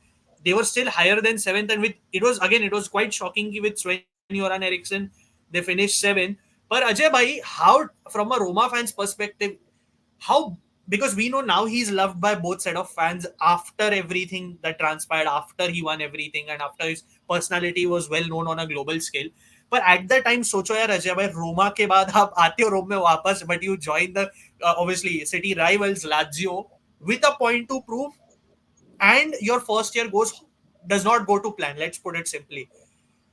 they were still higher than 7th. And with it was quite shocking with Sven-Göran Eriksson, they finished 7th. But Ajay bhai, how, from a Roma fans perspective, how, because we know now he's loved by both set of fans after everything that transpired, after he won everything, and after his personality was well known on a global scale. But at the time, सोचो यार अजय भाई, रोमा के बाद आप आते हो रोम में वापस, but you join the obviously city rivals Lazio with a point to prove, and your first year does not go to plan. Let's put it simply.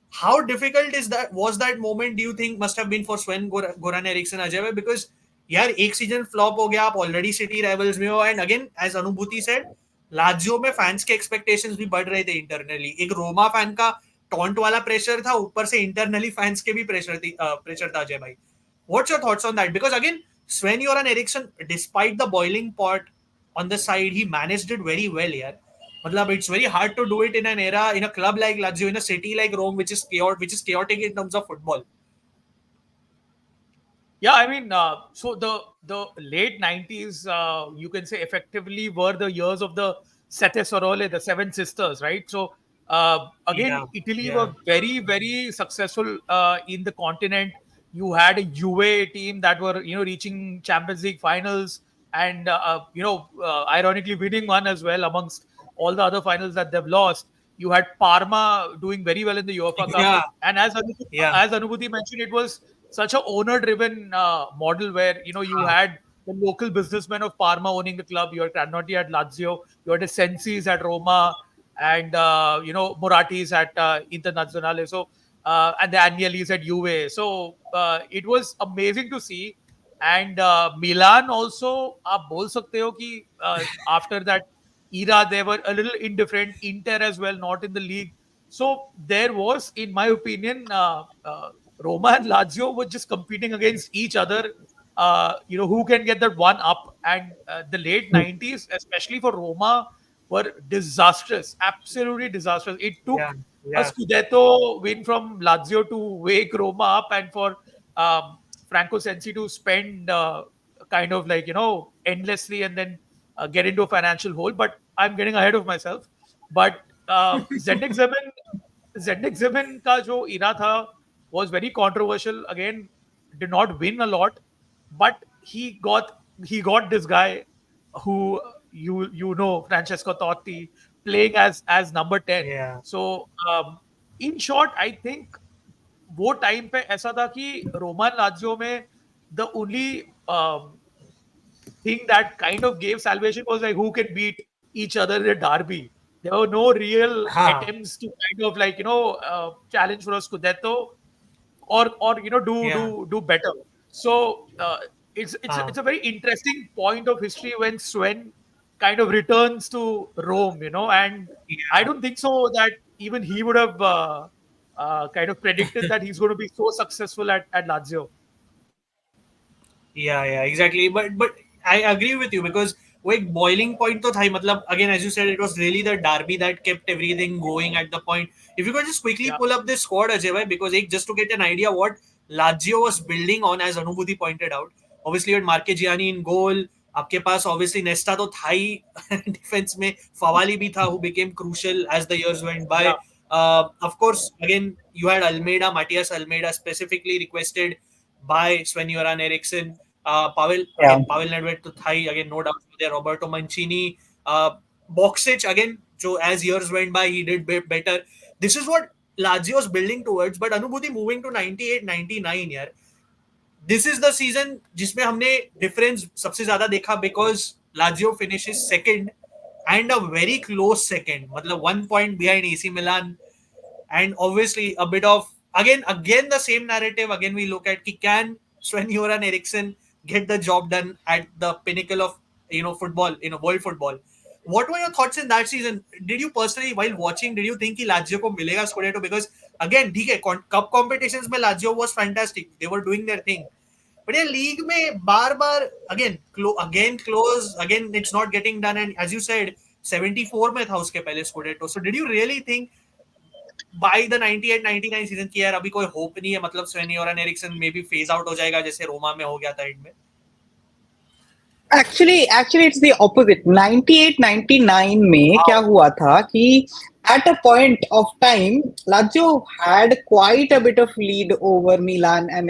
How difficult was that moment, do you think must have been for Goran Eriksson, Ajay bhai? Because यार एक season flop हो गया, आप already city rivals में हो, and again as Anubhuti said, Lazio में fans के expectations भी बढ़ रहे थे इंटरनली. एक रोमा फैन का टॉन्ट वाला प्रेशर था, ऊपर से इंटरनली फैंस के भी प्रेशर था अजय भाई. What's your thoughts on that? Because again, Sven-Göran Eriksson, despite the boiling pot on the side, he managed it very well. Yeah, मतलब it's very hard to do it in an era, in a club like Lazio, in a city like Rome, which is chaotic in terms of football. Yeah, I mean, so the late 90s, you can say effectively were the years of the Sette Sorole, the Seven Sisters, right? So again, Yeah, Italy yeah, were very, very successful in the continent. You had a Juve team that were, reaching Champions League finals and, ironically winning one as well amongst all the other finals that they've lost. You had Parma doing very well in the UEFA Cup. yeah, And yeah, as Anubhuti mentioned, it was such a owner driven model where you had the local businessmen of Parma owning the club. You had Cragnotti at Lazio, you had the Sensis at Roma, and Moratis at Internazionale. So and the Agnellis at Juve. So it was amazing to see. And Milan also, आप बोल सकते हो कि after that era they were a little indifferent. Inter as well, not in the league. So there was, in my opinion, Roma and Lazio were just competing against each other. Who can get that one up? And the late 90s, especially for Roma, were disastrous, absolutely disastrous. It took yeah, a yeah, Scudetto win from Lazio to wake Roma up, and for Franco Sensi to spend kind of like endlessly, and then get into a financial hole. But I'm getting ahead of myself. But Zendek Zemin का जो era था was very controversial. Again, did not win a lot, but he got this guy who Francesco Totti playing as number 10. Yeah. So in short, I think वो time पे ऐसा था कि Roman Lazio में the only thing that kind of gave salvation was like who can beat each other in a derby. There were no real हाँ. attempts to kind of like challenge for a scudetto or do Yeah. do better. So हाँ. it's a very interesting point of history when Sven kind of returns to Rome, and I Yeah. don't think so that even he would have kind of predicted that he's going to be so successful at Lazio. Yeah, exactly. But I agree with you because वो एक boiling point तो था ही मतलब again as you said it was really the derby that kept everything going at the point. If you could just quickly Yeah, pull up this squad Ajay bhai, because just to get an idea what Lazio was building on as Anubhuti pointed out. Obviously you had Marchegiani in goal. आपके पास obviously Nesta तो था ही defense में Fawali भी था who became crucial as the years went by. yeah, Of course again you had Almeida, Matias Almeida specifically requested by Sven-Göran Eriksson. Yeah. Pavel Nedved to Thai again, no doubt there. Roberto Mancini, Boxic again. So as years went by, he did better. This is what Lazio is building towards. But Anubhuti moving to 98, 99 यार. This is the season जिसमें हमने difference सबसे ज़्यादा देखा because Lazio finishes second and a very close second. मतलब 1 point behind AC Milan and obviously a bit of again the same narrative. Again we look at can Sven-Göran Eriksson get the job done at the pinnacle of football, world football. What were your thoughts in that season? Did you personally while watching did you think कि Lazio को मिलेगा Scudetto? Because again ठीक है cup competitions में Lazio was fantastic, they were doing their thing, but yeah league में बार again close again it's not getting done, and as you said 74 में था उसके पहले Scudetto. So did you really think by the 98-99 season की यार अभी कोई hope नहीं है, मतलब Sven-Göran Eriksson may be phase out हो जाएगा जैसे रोमा में हो गया था एंड में? Actually, it's the opposite. 98-99 में क्या Wow. हुआ था कि at a point of time, Lazio had quite a bit of lead over Milan, and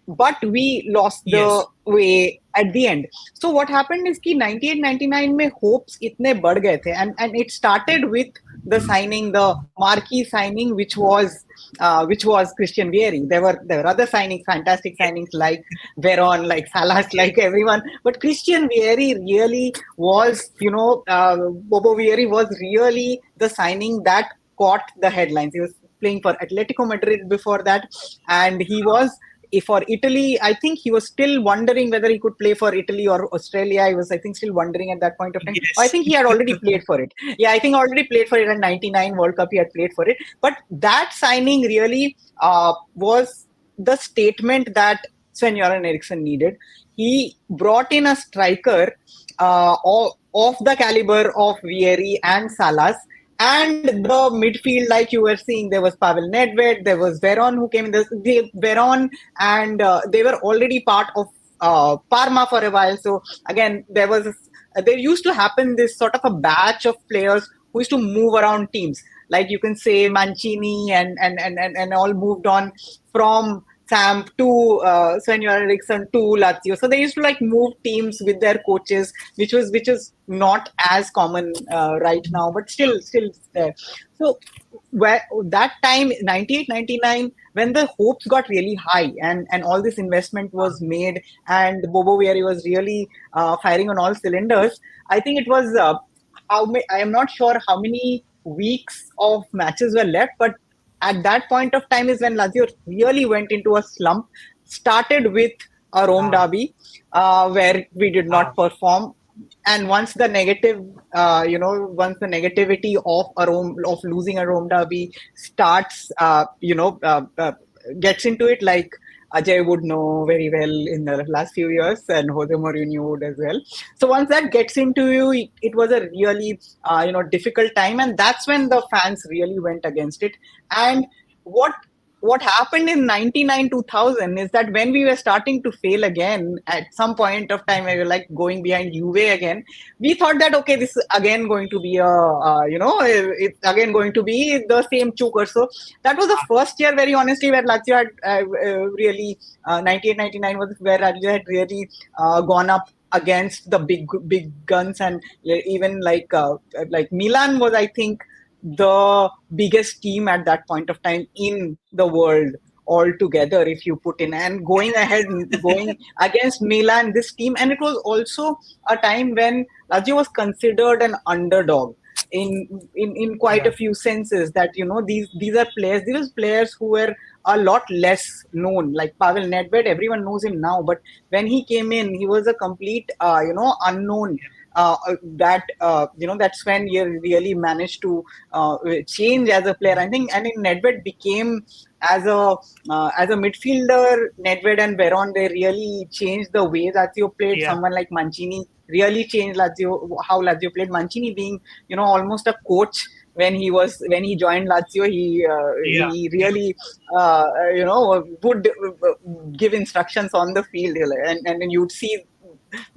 but we lost the Yes. way at the end. So what happened is कि 98-99 में hopes इतने बढ़ गए थे, and it started with the signing, the marquee signing, which was Christian Vieri. There were other signings, fantastic signings like Veron, like Salas, like everyone. But Christian Vieri really was, Bobo Vieri was really the signing that caught the headlines. He was playing for Atletico Madrid before that, and he was for Italy. I think he was still wondering whether he could play for Italy or Australia. He was, I think, still wondering at that point of time. I Yes. think he had already played for it. Yeah, I think already played for it in '99 World Cup. He had played for it. But that signing really was the statement that Sven-Göran Eriksson needed. He brought in a striker of the caliber of Vieri and Salas. And the midfield, like you were seeing, there was Pavel Nedved, there was Veron who came in. Veron, and they were already part of Parma for a while. So again, there used to happen this sort of a batch of players who used to move around teams. Like you can say Mancini and all moved on from Samp to Sven-Göran Eriksson to Lazio. So they used to like move teams with their coaches, which is not as common right now, but still there. So that time, 98-99, when the hopes got really high and all this investment was made and Bobo Vieri was really firing on all cylinders, I think it was I am not sure how many weeks of matches were left, but at that point of time is when Lazio really went into a slump. Started with a Rome हाँ. derby where we did हाँ. not perform, and once the negativity of of losing a Rome derby starts, gets into it, like Ajay would know very well in the last few years, and Jose Mourinho would as well. So once that gets into you, it was a really difficult time, and that's when the fans really went against it. And what what happened in 99-2000 is that when we were starting to fail again at some point of time, we were like going behind Juve again. We thought that okay, this is again going to be it's again going to be the same choker. So that was the first year, very honestly, where Lazio had really 98-99 was where Lazio had really gone up against the big guns, and even like Milan was, I think, the biggest team at that point of time in the world altogether, if you put in, and going ahead, going against Milan, this team. And it was also a time when Lazio was considered an underdog in quite a few senses, that these are players who were a lot less known, like Pavel Nedved. Everyone knows him now, but when he came in, he was a complete unknown. That Sven really managed to change as a player, I think. And in Nedved became as a midfielder, Nedved and Veron, they really changed the way Lazio played. Someone like Mancini really changed how Lazio played. Mancini being almost a coach when he joined Lazio, he really would give instructions on the field, and you'd see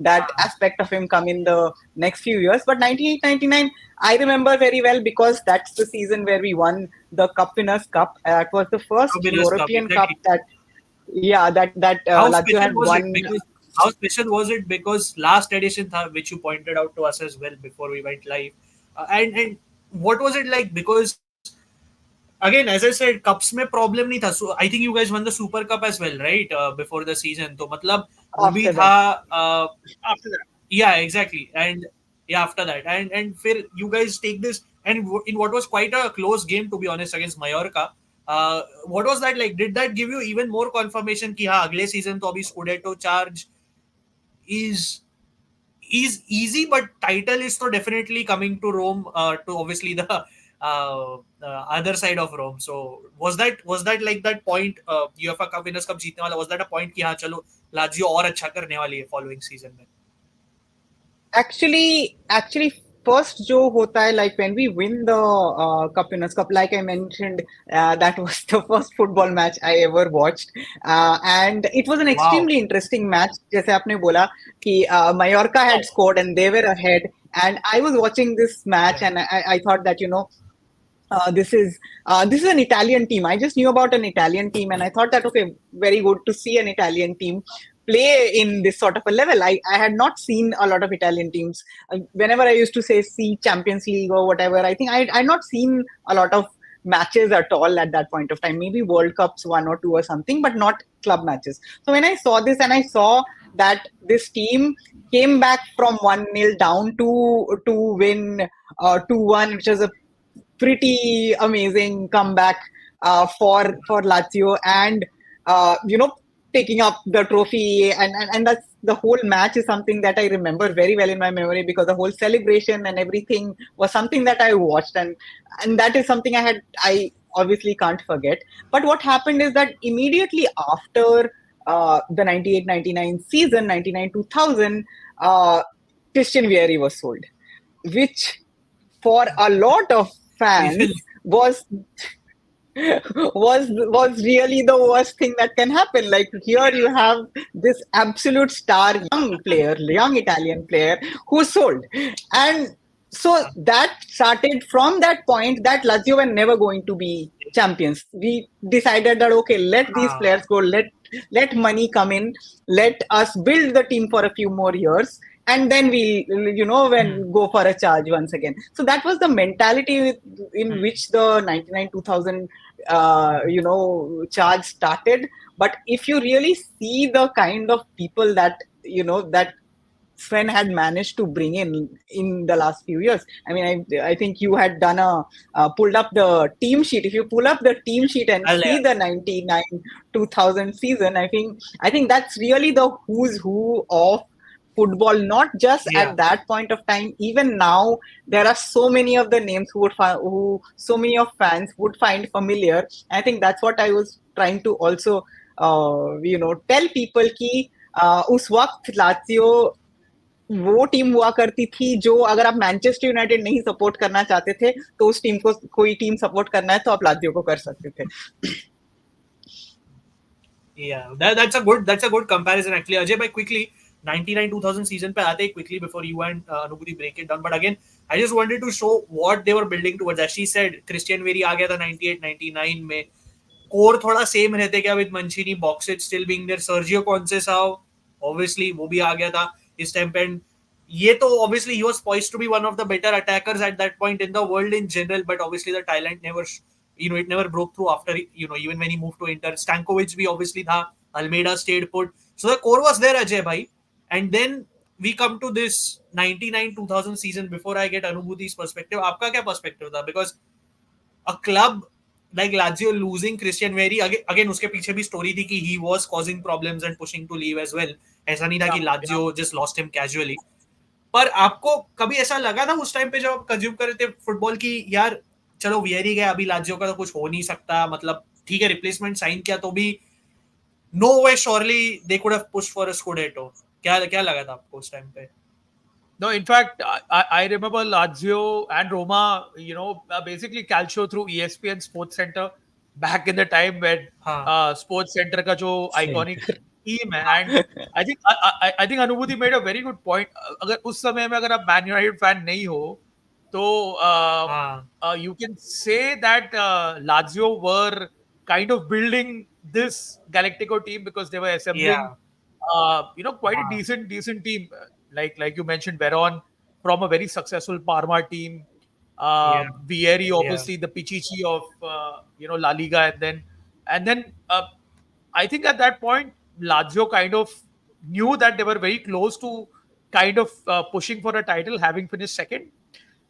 that aspect of him come in the next few years. But 98-99, I remember very well, because that's the season where we won the Cup Winners' Cup. It was the first European Cup that Lazio had won. How special was it? Because last edition, which you pointed out to us as well before we went live, and what was it like? Because again, as I said, cups में problem नहीं था. So I think you guys won the Super Cup as well, right? Before the season. तो मतलब वो भी था. After that. Yeah, exactly. And after that, and फिर you guys take this, and in what was quite a close game, to be honest, against Mallorca. What was that like? Did that give you even more confirmation कि हाँ अगले season तो अभी Scudetto charge is easy, but title is so definitely coming to Rome, to obviously the other side of Rome. So was that like that point, UEFA Cup Winners' Cup जीतने वाला, was that a point कि हाँ चलो Lazio और अच्छा करने वाली है following season में? Actually, first जो होता है, like when we win the Cup Winners' Cup, like I mentioned, that was the first football match I ever watched, and it was an extremely interesting match. जैसे आपने बोला कि Mallorca had scored and they were ahead, and I was watching this match, and I thought that this is an Italian team. I just knew about an Italian team, and I thought that okay, very good to see an Italian team play in this sort of a level. I had not seen a lot of Italian teams. Whenever I used to see Champions League or whatever, I think I had not seen a lot of matches at all at that point of time. Maybe World Cups, 1 or 2 or something, but not club matches. So when I saw this, and I saw that this team came back from 1-0 down to win 2-1, which was a pretty amazing comeback for Lazio, and taking up the trophy, and that's the whole match is something that I remember very well in my memory, because the whole celebration and everything was something that I watched, and that is something I obviously can't forget. But what happened is that immediately after the 98-99 season, 99-2000, Christian Vieri was sold, which for a lot of fans was really the worst thing that can happen. Like, here you have this absolute star young Italian player who's sold, and so that started from that point that Lazio were never going to be champions. We decided that okay, let these players go, let money come in, let us build the team for a few more years, and then we go for a charge once again. So that was the mentality in which the 99-2000 charge started. But if you really see the kind of people that that Sven had managed to bring in the last few years, I mean, I think you had done pulled up the team sheet. If you pull up the team sheet and see the 99-2000 season, I think that's really the who's who of football, not just at that point of time. Even now, there are so many of the names who so many of fans would find familiar. I think that's what I was trying to also tell people कि उस वक्त लात्सियो वो team हुआ करती थी जो, अगर आप मैनचेस्टर यूनाइटेड नहीं सपोर्ट करना चाहते थे तो उस टीम को कोई टीम सपोर्ट करना है तो आप लात्सियो को कर सकते थे. Yeah, that's a good comparison actually. Ajay bhai, quickly 99-2000 season पे आते quickly before you and Anubhuti break it down. But again, I just wanted to show what they were building towards. As she said, Christian Vieri आ गया था 98-99 में. Core थोड़ा same रहते क्या with Mancini, Boxic still being there, Sergio Conceição obviously वो भी आ गया था इस time पे. And ये तो obviously he was poised to be one of the better attackers at that point in the world in general, but obviously the talent never, it never broke through after, even when he moved to Inter. Stankovic भी obviously था, Almeida stayed put, so the core was there, Ajay bhai. And then we come to this 99-2000 season. Before I get Anubhuti's perspective, आपका क्या perspective था? Because a club like Lazio losing Christian Vieri, again उसके पीछे भी story थी कि he was causing problems and pushing to leave as well. ऐसा नहीं था कि Lazio just lost him casually. पर आपको कभी ऐसा लगा था उस टाइम पे जब आप कंज्यूम कर रहे थे फुटबॉल की, यार चलो वियरी गया, अभी लाजियो का तो कुछ हो नहीं सकता, मतलब ठीक है रिप्लेसमेंट साइन किया तो भी no way surely they could have pushed for a scudetto? क्या क्या लगा था आपको उस टाइम पे? No, in fact, I remember Lazio and Roma, basically Calcio through ESPN Sports Center back in the time when हाँ Sports Center का जो iconic team है. And I think Anubhuti made a very good point. अगर उस समय में अगर आप Man United fan नहीं हो, तो हाँ you can say that Lazio were kind of building this Galactico team because they were assembling, या quite a हाँ decent team. Like you mentioned, Veron from a very successful Parma team. या Vieri, या obviously the Pichichi of La Liga, and then I think at that point Lazio kind of knew that they were very close to kind of pushing for a title, having finished second.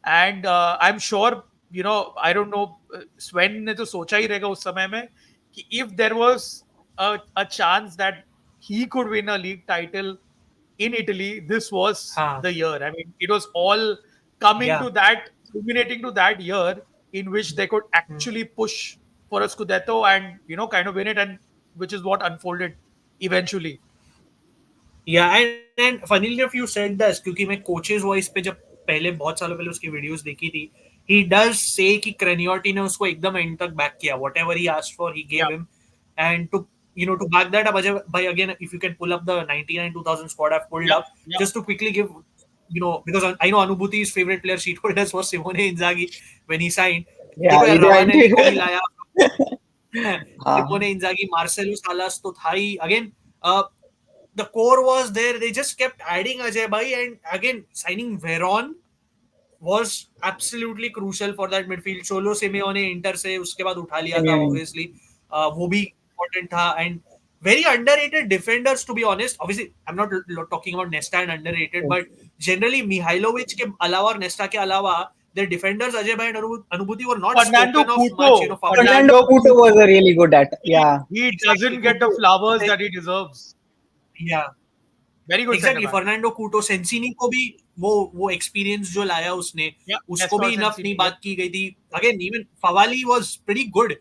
And I'm sure, I don't know, Sven ने तो सोचा ही रहेगा उस समय में कि if there was a chance that he could win a league title in Italy, this was हाँ the year. I mean, it was all coming या to that, culminating to that year in which they could actually push for a Scudetto and, kind of win it, and which is what unfolded eventually. या and funny enough you said this, क्योंकि मैं coaches voice पे जब पहले बहुत सालों पहले उसकी वीडियोस देखी थी, ही डज से कि क्रेनियोटी ने उसको एकदम एंड तक बैक किया, whatever he asked for he Yeah, gave him. And to back that up, Ajay bhai, again if you can pull up the 99-2000 squad I've pulled yeah, up, yeah, just to quickly give, because I know Anubhuti's favorite player she told us was Simone Inzaghi when he signed. Yeah, देखो यार he रवानेली को भी joined. लाया, हाँ. Simone Inzaghi, Marcelo Salas तो था ही. Again, the core was there. They just kept adding Ajay bhai, and again signing Veron was absolutely crucial for that midfield. Cholo Simeone Inter से उसके बाद उठा लिया था Simeone. obviously, वो भी important था. And very underrated defenders, to be honest. Obviously I'm not talking about Nesta and underrated, but generally Mihailovic के अलावा और Nesta के अलावा their defenders Ajay bhai and Anubhuti were not Fernando spoken of much. Couto. Fernando Couto was a really good at. Yeah. He Exactly, doesn't get the Couto. flowers that he deserves. Yeah. Very good exactly centre back. Fernando Couto, Sensini को भी वो experience जो लाया उसने, Yeah, उसको भी Nestor enough Sensini, नहीं yeah. बात की गई थी. Again even Favalli was pretty good.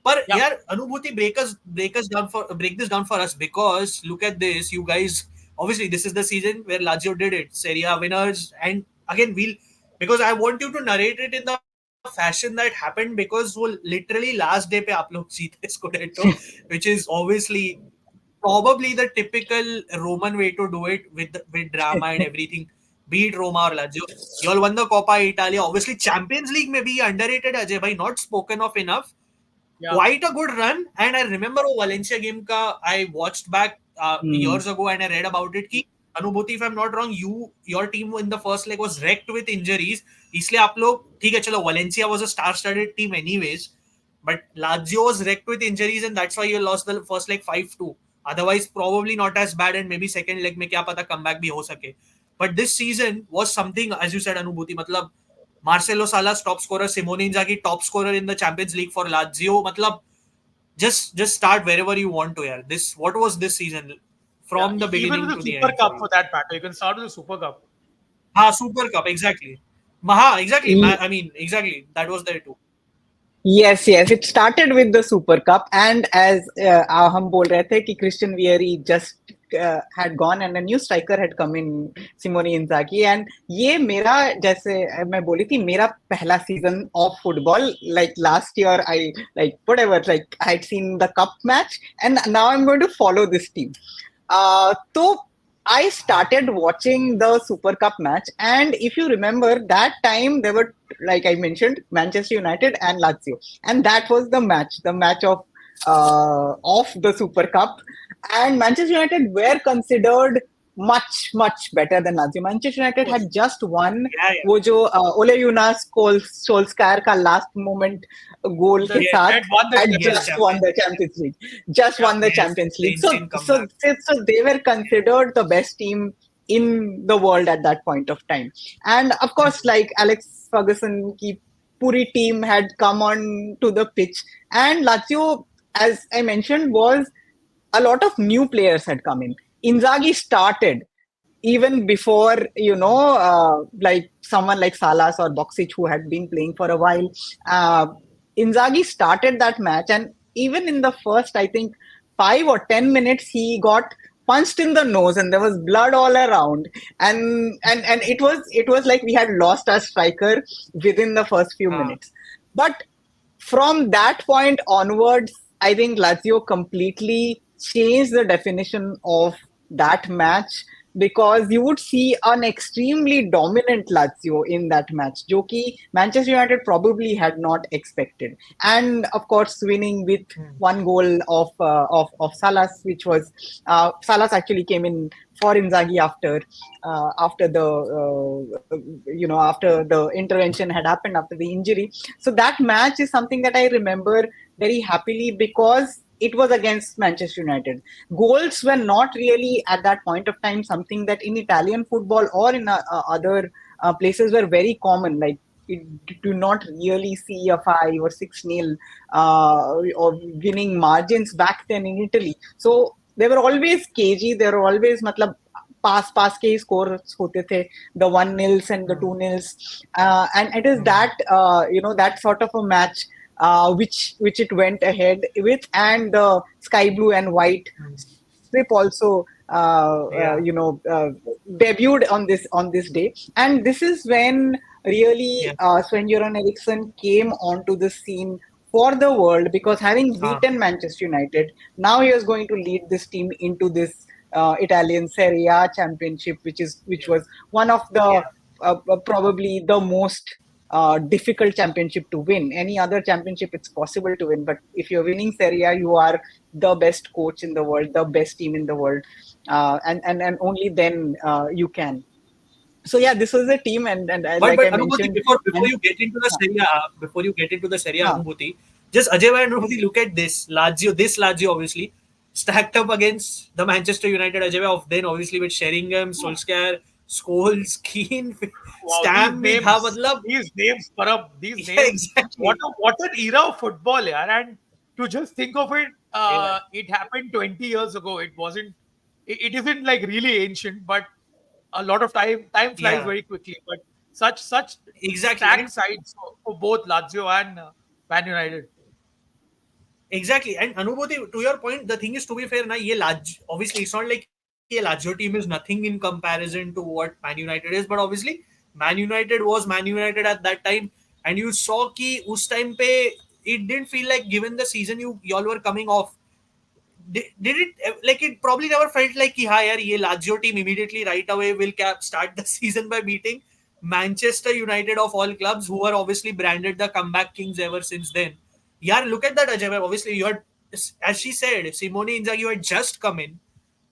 पर Yeah. यार अनुभूति break this down for us, because look at this, you guys, obviously this is the season where Lazio did it, Serie A winners. And again because I want you to narrate it in the fashion that happened, because वो literally last day पे आप लोग जीते Scudetto, which is obviously probably the typical Roman way to do it, with drama and everything. Be it Roma or Lazio, you all won the Coppa Italia. Obviously, Champions League may be underrated, Ajay bhai, not spoken of enough. Yeah. Quite a good run. And I remember Valencia game ka I watched back years ago, and I read about it. Ki Anubhuti, if I'm not wrong, your team in the first leg was wrecked with injuries. इसलिए आप लोग ठीक है चलो, Valencia was a star-studded team anyways, but Lazio was wrecked with injuries, and that's why you lost the first leg 5-2. Otherwise, probably not as bad, and maybe second leg में क्या पता comeback भी हो सके. But this season was something, as you said, Anubhuti. मतलब Marcelo Salas top scorer, Simone Inzaghi top scorer in the Champions League for Lazio. मतलब just start wherever you want to. यार, what was this season Yeah. from the Even beginning with to the the Super end for Cup, you? for that matter, you can start with the Super Cup. हाँ, Super Cup, exactly. हाँ, exactly. Ye- I mean, exactly. That was there too. Yes, it started with the Super Cup, and as हम बोल रहे थे कि Christian Vieri just had gone and a new striker had come in, Simone Inzaghi. And ये मेरा जैसे मैं बोली थी मेरा पहला season of football. Like last year, I like whatever, like I had seen the cup match, and now I'm going to follow this team. So I started watching the Super Cup match, and if you remember, that time there were, like I mentioned, Manchester United and Lazio, and that was the match of the Super Cup, and Manchester United were considered much better than Lazio. Manchester United had just won Yeah, yeah. वो जो Ole Gunnar Solskjaer का last moment goal के साथ had just won the Champions League. Just won the Champions League. So they were considered the best team in the world at that point of time. And of course, like Alex Ferguson की पूरी team had come on to the pitch. And Lazio, as I mentioned, was a lot of new players had come in. Inzaghi started even before, like someone like Salas or Boxic who had been playing for a while. Inzaghi started that match, and even in the first, I think, 5 or 10 minutes, he got punched in the nose, and there was blood all around. And it was like we had lost our striker within the first few minutes. But from that point onwards, I think Lazio completely changed the definition of that match, because you would see an extremely dominant Lazio in that match, जो कि Manchester United probably had not expected. And of course, winning with one goal of Salas, which was Salas actually came in for Inzaghi after the intervention had happened after the injury. So that match is something that I remember very happily, because it was against Manchester United. Goals were not really at that point of time something that in Italian football or in other places were very common. Like, you do not really see a 5 or 6-0 or winning margins back then in Italy. So they were always cagey. They were always मतलब pass के ही scores होते थे, the 1-0s and the 2-0s, and it is that that sort of a match which it went ahead with. And the sky blue and white strip also debuted on this day. And this is when really Sven-Göran Eriksson came onto the scene for the world, because having beaten Manchester United, now he was going to lead this team into this Italian Serie A championship, which was one of the probably the most difficult championship to win. Any other championship it's possible to win, but if you're winning Serie A, you are the best coach in the world, the best team in the world, and only then you can. So yeah, this was a team, and like I mentioned, before you get into the Serie A, Anubhuti, just Ajay and Anubhuti, look at this Lazio obviously stacked up against the Manchester United Ajay of then, obviously with Sheringham, Solskjaer, Scholes, Keane, Stam. These names, Parab, these names. Exactly. What an era of football, yeah. And to just think of it, it happened 20 years ago. It wasn't. It isn't like really ancient, but a lot of time flies very quickly. But such stacked sides for both Lazio and Man United. Exactly. And Anubhuti, to your point, the thing is, to be fair, obviously it's not like a Lazio team is nothing in comparison to what Man United is, but obviously Man United was Man United at that time, and you saw कि उस time पे it didn't feel like, given the season y'all were coming off, did it, like, it probably never felt like कि हाँ यार ये Lazio team immediately right away will start the season by beating Manchester United of all clubs, who are obviously branded the comeback kings ever since then. Yeah, look at that, Ajay. Obviously, you had, as she said, Simone Inzaghi, you had just come in,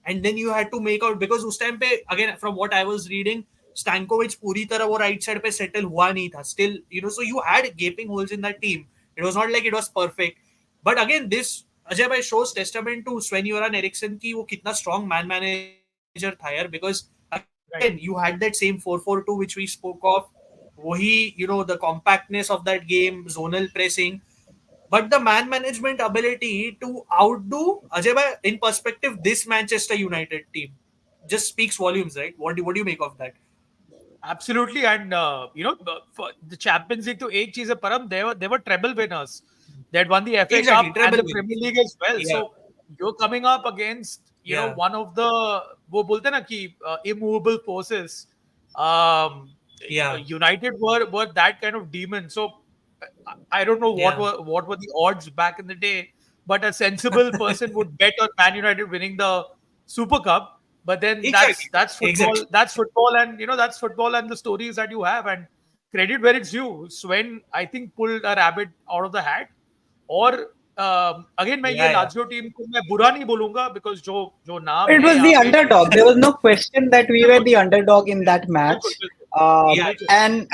and then you had to make out, because उस time पे, again, from what I was reading, Stankovic पूरी तरह वो right side पे settle हुआ नहीं था. Still, so you had gaping holes in that team. It was not like it was perfect. But again, this Ajay bhai shows testament to Sven-Göran Eriksson ki वो कितना strong man manager था यार, because again, you had that same 4-4-2 which we spoke of. वही, the compactness of that game, zonal pressing. But the man management ability to outdo, Ajay bhai, in perspective, this Manchester United team just speaks volumes, right? What do you make of that? Absolutely, and for the Champions League to एक चीज़ है परम, they were treble winners. They had won the FA Cup and the Premier League as well. Yeah. So you're coming up against one of the वो बोलते हैं ना कि immovable forces. Um, United were that kind of demon. So I don't know what were the odds back in the day, but a sensible person would bet on Man United winning the Super Cup. But then that's football. That's football, and that's football and the stories that you have. And credit where it's due. Sven, I think, pulled a rabbit out of the hat. और again मैं ये Lazio team को मैं बुरा नहीं बोलूंगा because जो नाम it was the underdog. There was no question that we were the underdog in that match. And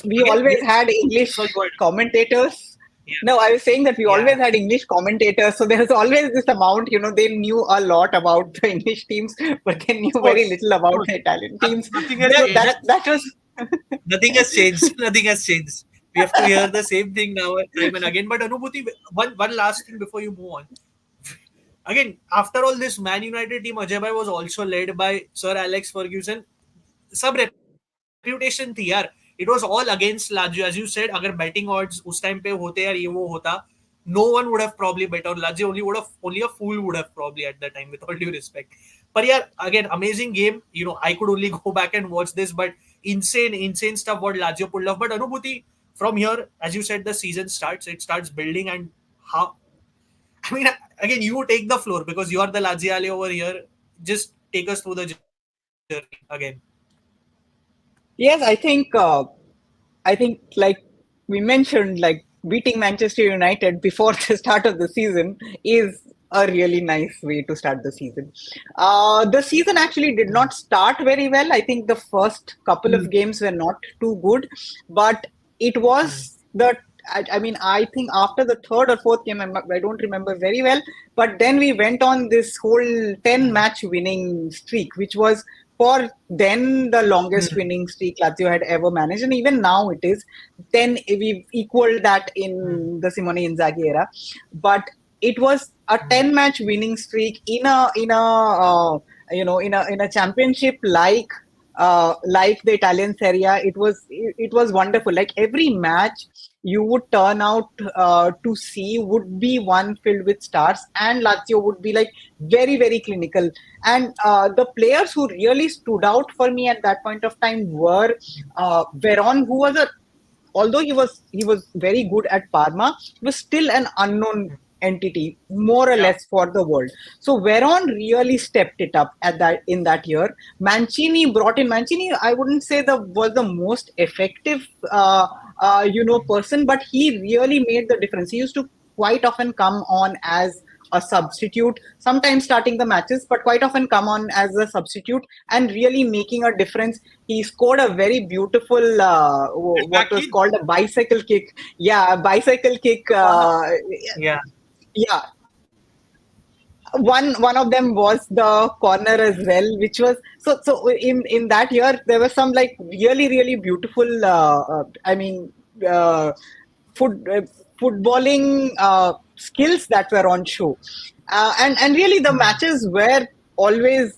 we always had English commentators. No, I was saying that we always had English commentators, so there was always this amount. They knew a lot about the English teams, but they knew very little about the Italian teams. That was nothing has changed. Nothing has changed. We have to hear the same thing now time and again. But Anubhuti, one last thing before you move on. Again, after all this, Man United team Ajay bhai was also led by Sir Alex Ferguson. Sub reputation थी यार. It was all against Lazio, as you said. अगर betting odds उस time पे होते यार ये वो होता, no one would have probably bet on Lazio. Only a fool would have probably at that time, with all due respect. But yeah, again, amazing game. I could only go back and watch this, but insane stuff what Lazio pulled off. But Anubhuti, from here, as you said, the season starts. It starts building, and how? I mean, again, you take the floor because you are the Laziale over here. Just take us through the journey again. Yes, I think like we mentioned, like beating Manchester United before the start of the season is a really nice way to start the season. The season actually did not start very well. I think the first couple of games were not too good, but it was I think after the third or fourth game, I don't remember very well, but then we went on this whole 10-match winning streak, which was for then the longest winning streak Lazio had ever managed, and even now it is. Then we've equaled that in the Simone Inzaghi era, but it was a 10-match winning streak in a championship like the Italian Serie A. It was wonderful. Like every match you would turn out to see would be one filled with stars, and Lazio would be like very, very clinical. And the players who really stood out for me at that point of time were Veron, who was although he was very good at Parma, he was still an unknown entity, more or less, for the world. So Veron really stepped it up in that year. Mancini, I wouldn't say was the most effective person, but he really made the difference. He used to quite often come on as a substitute, sometimes starting the matches, but quite often come on as a substitute and really making a difference. He scored a very beautiful, what was called a bicycle kick. Yeah, a bicycle kick. Yeah. One of them was the corner as well, which was so in that year there was some like really beautiful footballing skills that were on show, and really the matches were always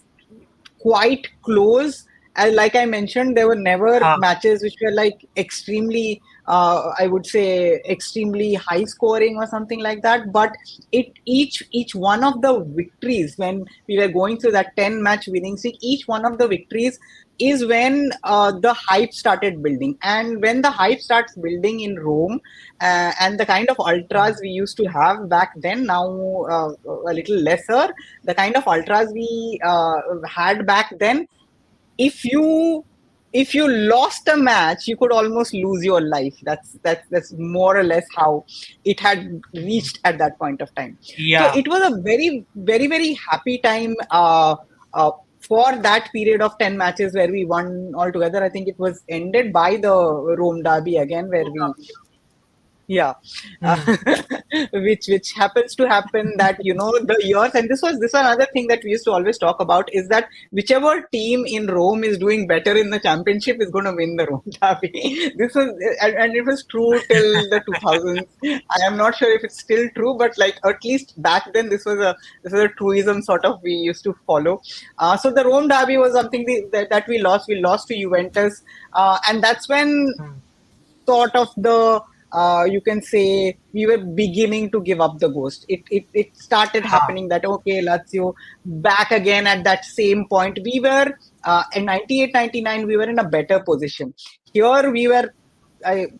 quite close. Like I mentioned, there were never matches which were like extremely I would say extremely high scoring or something like that, but each one of the victories, when we were going through that 10-match winning streak, each one of the victories is when the hype started building. And when the hype starts building in Rome, and the kind of ultras we used to have back then, now a little lesser, the kind of ultras we had back then, if you lost a match, you could almost lose your life. That's more or less how it had reached at that point of time. So it was a very, very, very happy time for that period of 10 matches where we won altogether. I think it was ended by the Rome derby again, where which happens to happen that the years, and this was another thing that we used to always talk about, is that whichever team in Rome is doing better in the championship is going to win the Rome derby. This was and it was true till the 2000s. I am not sure if it's still true, but like at least back then this was a truism sort of we used to follow. So the Rome derby was something that we lost to Juventus, and that's when sort of the you can say we were beginning to give up the ghost. It started happening that, okay, Lazio back again at that same point. We were in 98, 99, we were in a better position. Here we were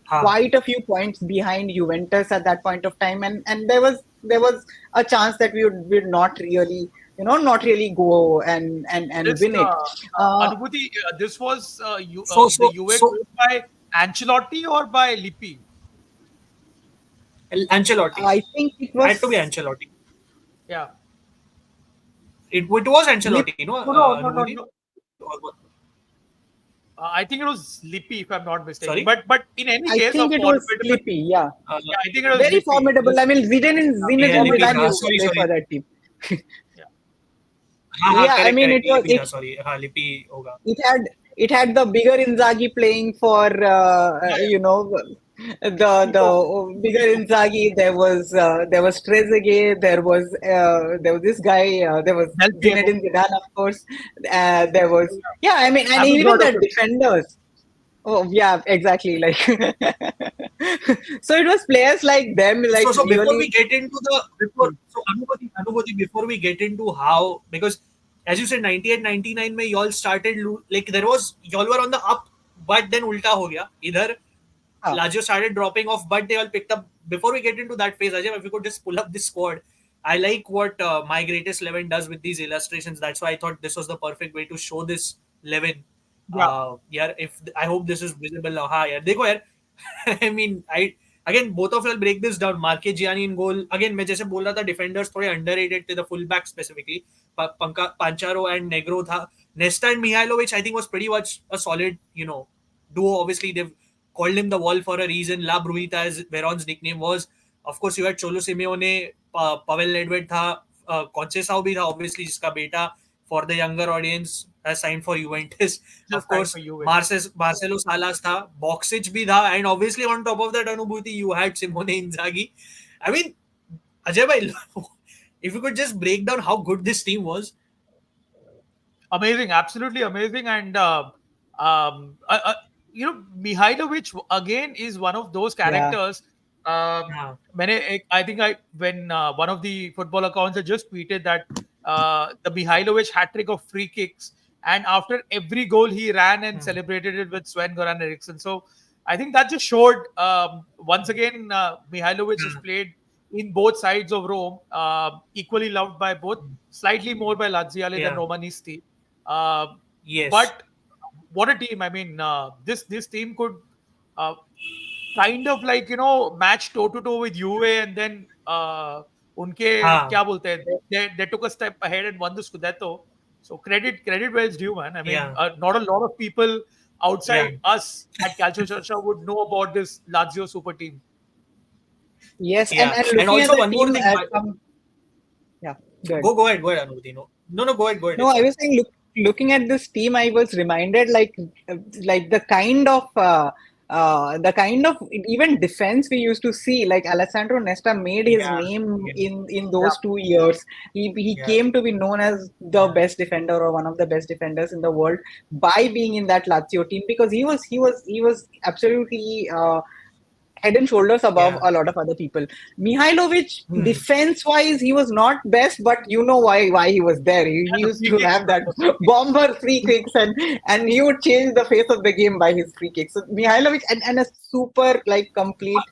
quite a few points behind Juventus at that point of time, and there was a chance that we would not really, not really go and This win it. Anubhuti, this was the UA So coached by Ancelotti or by Lippi? Ancelotti. I think it was Had to be Ancelotti. Yeah. It was Lip. Ancelotti, No. Anubhuti? I think it was Lippi, if I'm not mistaken. Sorry? But in any I case, think a it was formidable. Lippi, yeah. Yeah, I think it was Very Lippi. formidable. I mean, Zinedine Lippi, Zidane used to sorry. play for that team. Yeah, I mean, it was Lippi, sorry. Lippi hoga. it had the bigger Inzaghi playing for the bigger Inzaghi. There was Trezeguet. There was this guy. There was Del Piero. Zinedine Zidane, of course. There was I mean, and Haven't even heard the of him. defenders. Oh yeah, exactly. Like so, it was players like them. Like So before really, we get into Anubhuti, before we get into how, because as you said, 98, 99 mein y'all started like y'all were on the up, but then ulta ho gaya. Either Lazio started dropping off, but they all picked up. Before we get into that phase, Ajay, if we could just pull up this squad. I like what My Greatest 11 does with these illustrations. That's why I thought this was the perfect way to show this 11. Yeah. I hope this is visible now. देखो यार, I mean, both of you will break this down. Marchegiani in goal. Again, मैं जैसे बोल रहा था, defenders थोड़े underrated थे, the fullback specifically. Pancharo and Negro था. Nesta and Mihailovic, I think, was pretty much a solid, duo. Obviously, they've called him the wall for a reason. La Bruita, as Veron's nickname was. Of course, you had Cholo Simeone, Pavel Nedved था, Conceição भी था, obviously, जिसका बेटा, for the younger audience, has signed for Juventus. Of course, Marcelo Salas tha, Boxic bhi tha, and obviously on top of that, Anubhuti, you had Simone Inzaghi. I mean, Ajay bhai, if you could just break down how good this team was. Amazing, absolutely amazing. And Mihailovic again is one of those characters. I think when one of the football accounts had just tweeted that the Mihailovic hat trick of free kicks, and after every goal he ran and celebrated it with Sven-Göran Eriksson. So I think that just showed once again Mihailovic has played in both sides of Rome, equally loved by both, slightly more by Laziale than Romanisti. Yes. But what a team! I mean, this team could kind of like match toe to toe with Juve, and then unke kya bolte hain, they took a step ahead and won the Scudetto. So credit where it's due, man. I mean, not a lot of people outside us at Calcio Charcha would know about this Lazio super team. Yes, and also one more thing. Go ahead, Anubhuti. No, go ahead. No, I was saying, looking at this team, I was reminded like the kind of even defense we used to see. Like Alessandro Nesta made his name in those 2 years. He came to be known as the best defender or one of the best defenders in the world by being in that Lazio team, because he was absolutely head and shoulders above a lot of other people. Mihailovic, defense-wise, he was not best, but you know why he was there. He used to have that bomber free kicks, and he would change the face of the game by his free kicks. So Mihailovic, and a super complete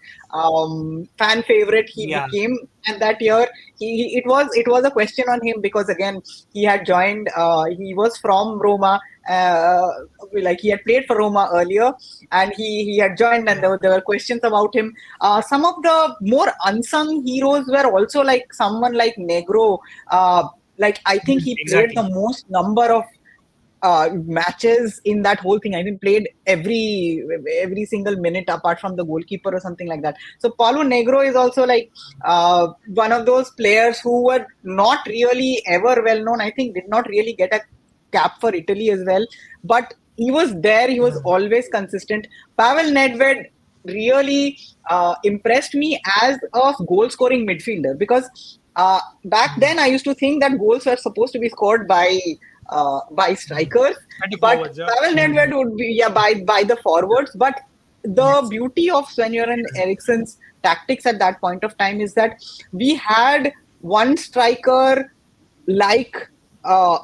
fan favorite he became. And that year, it was a question on him, because again he had joined. He was from Roma. He had played for Roma earlier, and he had joined, and there were questions about him. Some of the more unsung heroes were also like someone like Negro. I think he played the most number of matches in that whole thing. I think played every single minute apart from the goalkeeper or something like that. So Paulo Negro is also one of those players who were not really ever well known. I think did not really get a cap for Italy as well, but he was there. He was always consistent. Pavel Nedved really impressed me as a goal-scoring midfielder, because back then I used to think that goals were supposed to be scored by strikers, but Pavel Nedved would be by the forwards. But the beauty of Sven-Göran Eriksson's tactics at that point of time is that we had one striker like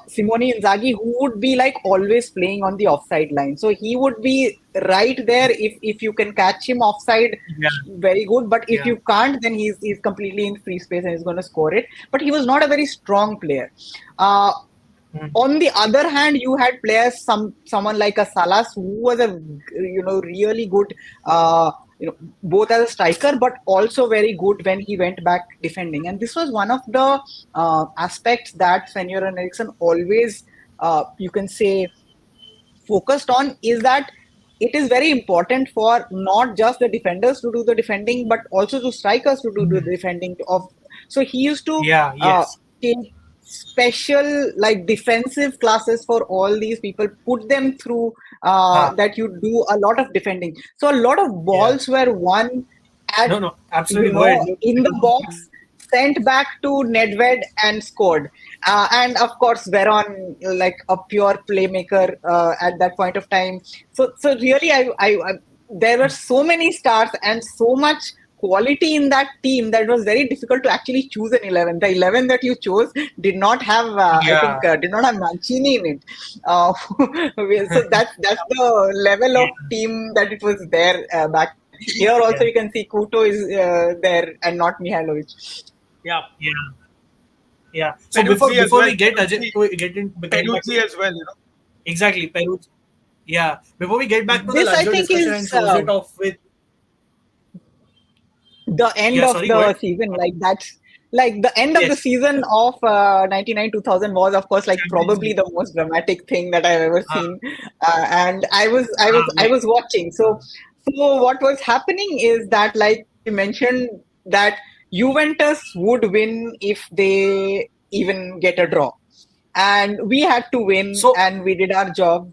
Simone Inzaghi who would be like always playing on the offside line. So he would be right there if you can catch him offside, Yeah. very good. But if Yeah. you can't, then he's completely in free space and he's going to score it. But he was not a very strong player. On the other hand, you had players, someone like a Salas, who was a really good, both as a striker but also very good when he went back defending. And this was one of the aspects that Sven-Göran Eriksson always, you can say, focused on, is that it is very important for not just the defenders to do the defending, but also to strikers to do the defending. So he used to Yeah. Yes. take special like defensive classes for all these people, put them through that you do a lot of defending. So a lot of balls were won at No. Absolutely. Go ahead. in the box, sent back to Nedved and scored. And of course, Veron, like a pure playmaker at that point of time. So really, I there were so many stars and so much quality in that team that it was very difficult to actually choose an 11. The 11 that you chose did not have, I think, did not have Mancini in it. So that's the level of team that it was there back. Here also you can see Kuto is there and not Mihailovic. Yeah. So Peruzzi before we well. get in Peruzzi as well, exactly, Peruzzi. Yeah. Before we get back to This, the I Lazio think, discussion is and close it off with the end of sorry, go the ahead. season. Like the end of the season of 99-2000 was, of course, like probably the most dramatic thing that I've ever seen. And I was watching. So what was happening is that, like you mentioned, that Juventus would win if they even get a draw, and we had to win, and we did our job.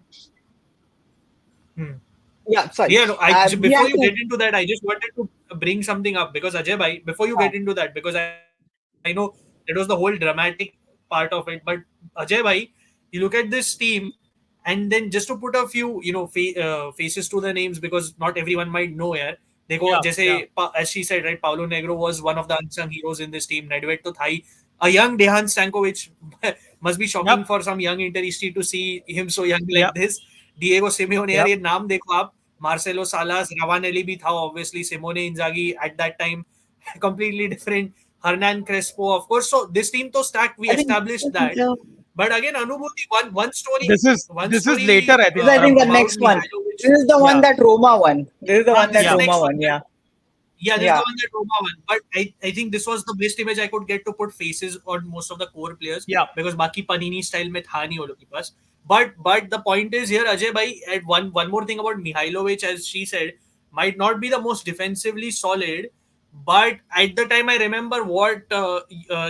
Yeah, sorry. Yeah, no, before you get into that, I just wanted to bring something up, because Ajay bhai, before you get into that, because I know it was the whole dramatic part of it, but Ajay bhai, you look at this team, and then just to put a few, faces to the names, because not everyone might know here. As she said, right, Paulo Negro was one of the unsung heroes in this team. Nedved to Thai, a young Dejan Stankovic, must be shocking for some young Interisti to see him so young like this. Diego Simeone, यार ये नाम देखो आप, Marcelo Salas, Ravanelli भी था, obviously Simone Inzaghi at that time, completely different. Hernan Crespo, of course. So this team to stacked, we established that. But again, Anubhuti, one story. This is later, I think. I think the next one. This is the one that Roma won. This is the one that Roma won. Yeah. Yeah, this is the one that Roma won. But I think this was the best image I could get to put faces on most of the core players. Yeah. Because Baki Panini style mein tha nahi wo log ke paas. But the point is here, Ajay bhai, at one more thing about Mihailovic, as she said, might not be the most defensively solid. But at the time, I remember what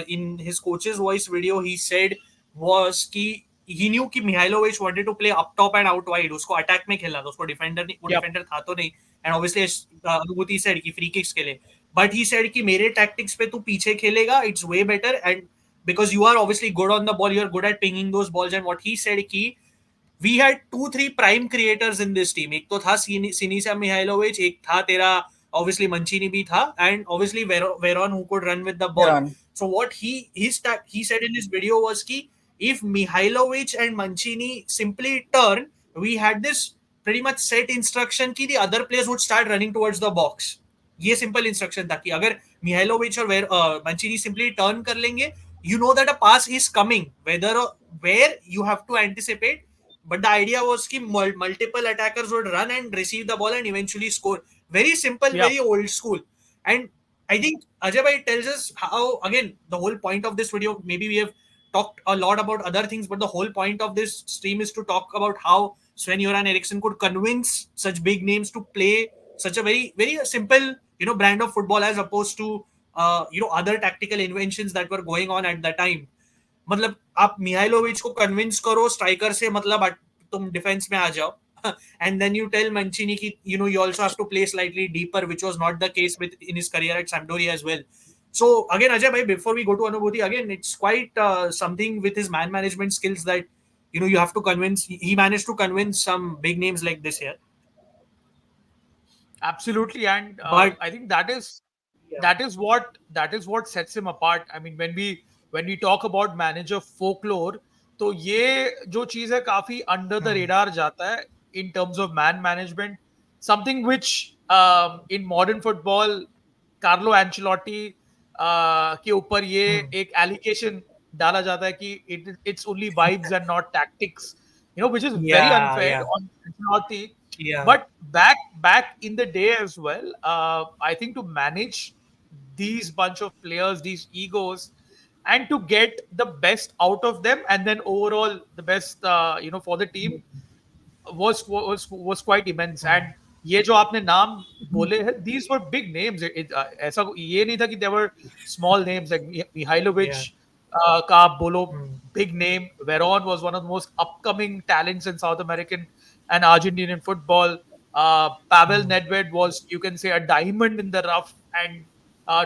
in his coach's voice video he said was कि he knew कि Mihailovic wanted to play up top and out wide. उसको attack में खेलना था, उसको defender था तो नहीं. And obviously Anubhuti said कि free kicks के लिए. But he said कि मेरे tactics पे तू पीछे खेलेगा, it's way better, and because you are obviously good on the ball, you are good at pinging those balls. And what he said कि we had 2-3 prime creators in this team. एक तो था Sinisa Mihailovic, एक था तेरा obviously Mancini भी था, and obviously Veron who could run with the ball. Veron. So what he said in his video was कि if Mihailovic and Mancini simply turn, we had this pretty much set instruction कि the other players would start running towards the box. ये simple instruction था कि अगर Mihailovic और Mancini simply turn कर लेंगे, you know that a pass is coming, where you have to anticipate. But the idea was कि multiple attackers would run and receive the ball and eventually score. Very simple, very old school. And I think Ajay bhai tells us how, again, the whole point of this video, maybe we have talked a lot about other things, but the whole point of this stream is to talk about how Sven-Göran Eriksson could convince such big names to play such a very, very simple, brand of football, as opposed to, other tactical inventions that were going on at the time. मतलब आप मिहाइलोविच को convince करो striker से, मतलब तुम defence में आ जाओ, and then you tell Mancini ki, you also have to play slightly deeper, which was not the case in his career at Sampdoria as well. So again, Ajay bhai, before we go to Anubhuti, again, it's quite something with his man management skills that you have to convince. He managed to convince some big names like this here. Absolutely, and But I think yeah, that is what sets him apart. I mean, when we talk about manager folklore, तो ये जो चीज है काफी under the hmm, radar जाता है in terms of man management. Something which in modern football, Carlo Ancelotti के ऊपर ये hmm, एक एलिगेशन डाला जाता है कि it's only vibes and not tactics, which is very yeah, unfair yeah, on Ancelotti. yeah, But back in the day as well, I think to manage these bunch of players, these egos, and to get the best out of them, and then overall the best, for the team, was quite immense. hmm, And ये जो आपने नाम बोले हैं, these were big names. ऐसा ये नहीं था कि there were small names like Mihailovic, yeah, का आप बोलो, hmm, big name. Veron was one of the most upcoming talents in South American and Argentinian football. Pavel hmm, Nedved was, you can say, a diamond in the rough. And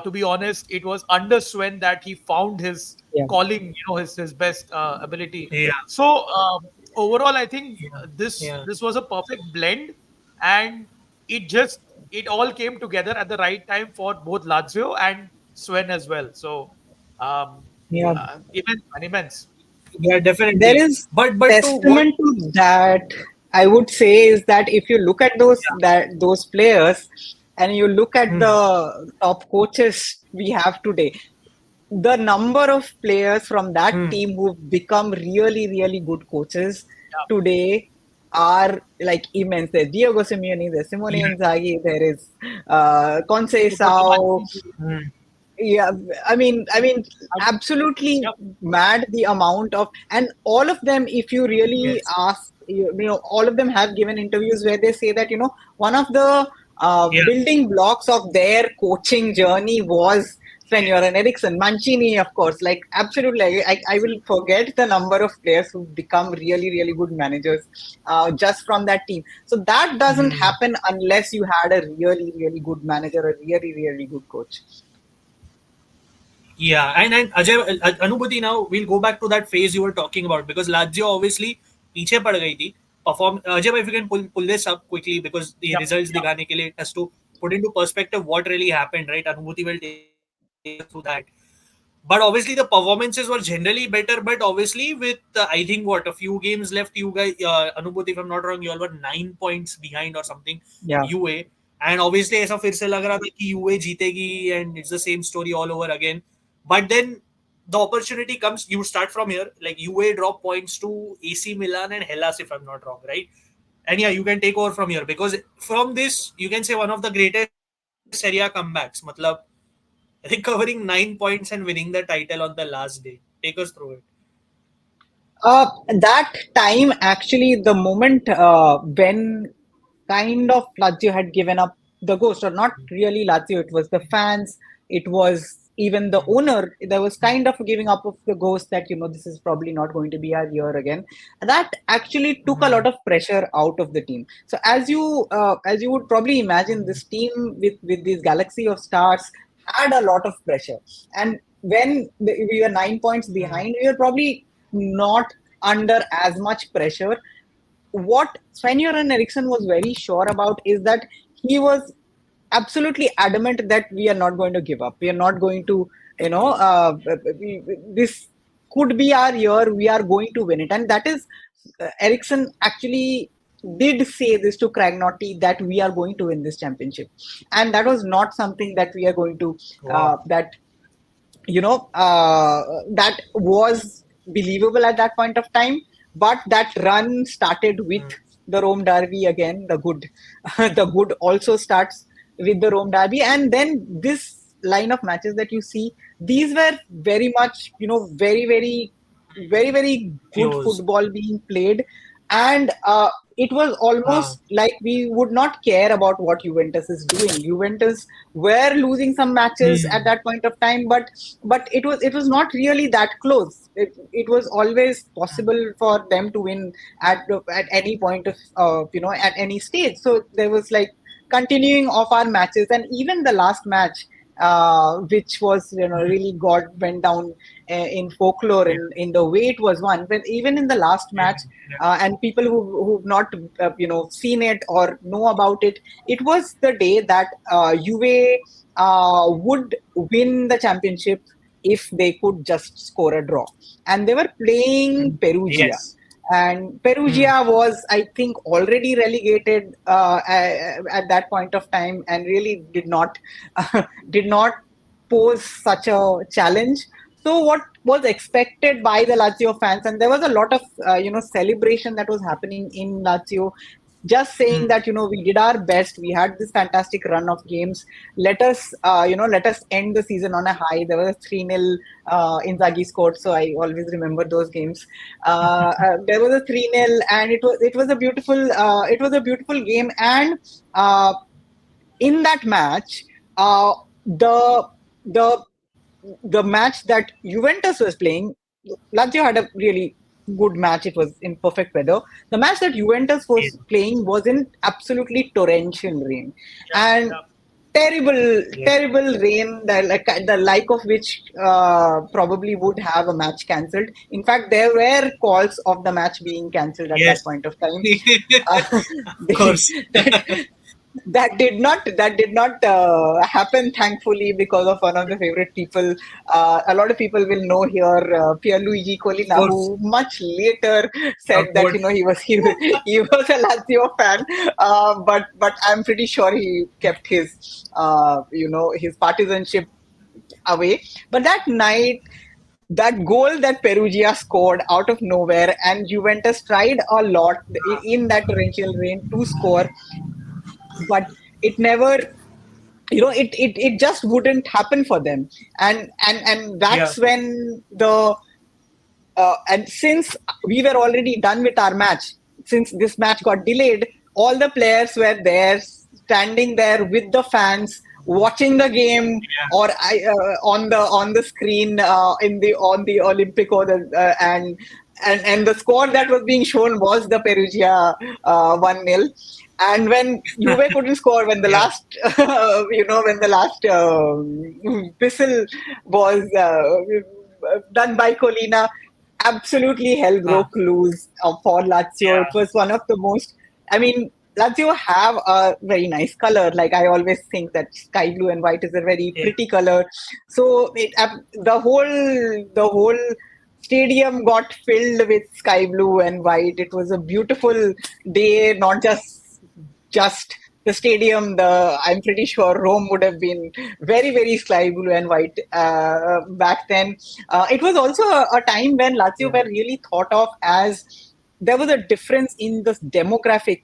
to be honest, it was under Sven that he found his Yeah. calling, his best ability. yeah, So overall, I think yeah, this yeah, this was a perfect blend, and it all came together at the right time for both Lazio and Sven as well. So um, Yeah. immense, man, immense. yeah, There definitely. is But to what? testament to that, I would say, is that if you look at those players and you look at Hmm, the top coaches we have today, the number of players from that hmm, team who've become really, really good coaches Yeah, today are like immense. There's Diego Simeone, there's Simone yeah, Inzaghi, there is Roberto Conceição. Mancini. hmm, Yeah, I mean, I would, absolutely yeah, mad the amount of, and all of them, if you really yes, ask, all of them have given interviews where they say that, one of the yeah, building blocks of their coaching journey was Sven-Göran Eriksson, Mancini, of course, like absolutely, I will forget the number of players who become really, really good managers just from that team. So that doesn't hmm. happen unless you had a really, really good manager, a really, really good coach. Yeah, and Ajay, Anubhuti, now we'll go back to that phase you were talking about because Lazio obviously पीछे पड़ गई थी. Perform Ajay, if you can pull this up quickly because the yeah, results yeah. दिखाने के लिए just to put into perspective what really happened, right? Anubhuti will take us through that. But obviously the performances were generally better. But obviously with I think what a few games left, you guys, Anubhuti, if I'm not wrong, you all were 9 points behind or something. Yeah. UA and obviously ऐसा फिर से लग रहा था कि UA जीतेगी and it's the same story all over again. But then the opportunity comes. You start from here, like UA drop points to AC Milan and Hellas, if I'm not wrong, right? And yeah, you can take over from here because from this you can say one of the greatest Serie A comebacks. मतलब recovering 9 points and winning the title on the last day. Take us through it. That time, actually, the moment when kind of Lazio had given up the ghost, or not really Lazio, it was the fans, it was even the owner, there was kind of a giving up of the ghost that, this is probably not going to be our year again. That actually took a lot of pressure out of the team. So as you would probably imagine, this team with this galaxy of stars had a lot of pressure. And when we were 9 points behind, we were probably not under as much pressure. What Sven-Göran Eriksson was very sure about is that he was absolutely adamant that we are not going to give up. We are not going to, this could be our year. We are going to win it. And that is, Eriksson actually did say this to Cragnotti that we are going to win this championship. And that was not something that we are going to, Wow. that was believable at that point of time. But that run started with the Rome Derby again. The good, the good also starts with the Rome Derby, and then this line of matches that you see, these were very much, very, very, very, very good Close. football being played, and it was Uh, almost like we would not care about what Juventus is doing. Juventus were losing some matches at hmm. that point of time, but it was not really that close. It was always possible for them to win at any point of at any stage. So there was like continuing of our matches, and even the last match. which was really went down in folklore in the way it was won. But even in the last match, and people who've not seen it or know about it, it was the day that Juve would win the championship if they could just score a draw, and they were playing Perugia. Yes. And Perugia was, I think, already relegated at that point of time, and really did not pose such a challenge. So what was expected by the Lazio fans, and there was a lot of celebration that was happening in Lazio, just saying that we did our best, we had this fantastic run of games, let us end the season on a high. There was a 3-0 Inzaghi scored, so I always remember those games. There was a 3-0, and it was a beautiful game. And in that match, the match that Juventus was playing, Lazio had a really good match. It was in perfect weather. The match that Juventus was playing was in absolutely torrential rain, and terrible rain, the like of which probably would have a match cancelled. In fact, there were calls of the match being cancelled at that point of time. Of course. That did not happen, thankfully, because of one of the favorite people. A lot of people will know here, Pierluigi Collina, who much later said that he was a Lazio fan, but I'm pretty sure he kept his his partisanship away. But that night, that goal that Perugia scored out of nowhere, and Juventus tried a lot in that torrential rain to score, but it never, it just wouldn't happen for them. And that's when and since we were already done with our match, since this match got delayed, all the players were there, standing there with the fans, watching the game, or on the screen on the Olimpico, and the score that was being shown was the Perugia 1-0. And when Juve couldn't score, when the last, when the last whistle was done by Collina, absolutely hell broke loose for Lazio. It was one of the most, Lazio have a very nice color. Like, I always think that sky blue and white is a very pretty color. So the whole stadium got filled with sky blue and white. It was a beautiful day, not just the stadium. I'm pretty sure Rome would have been very, very sky blue and white back then. It was also a time when Lazio were really thought of as, there was a difference in the demographic.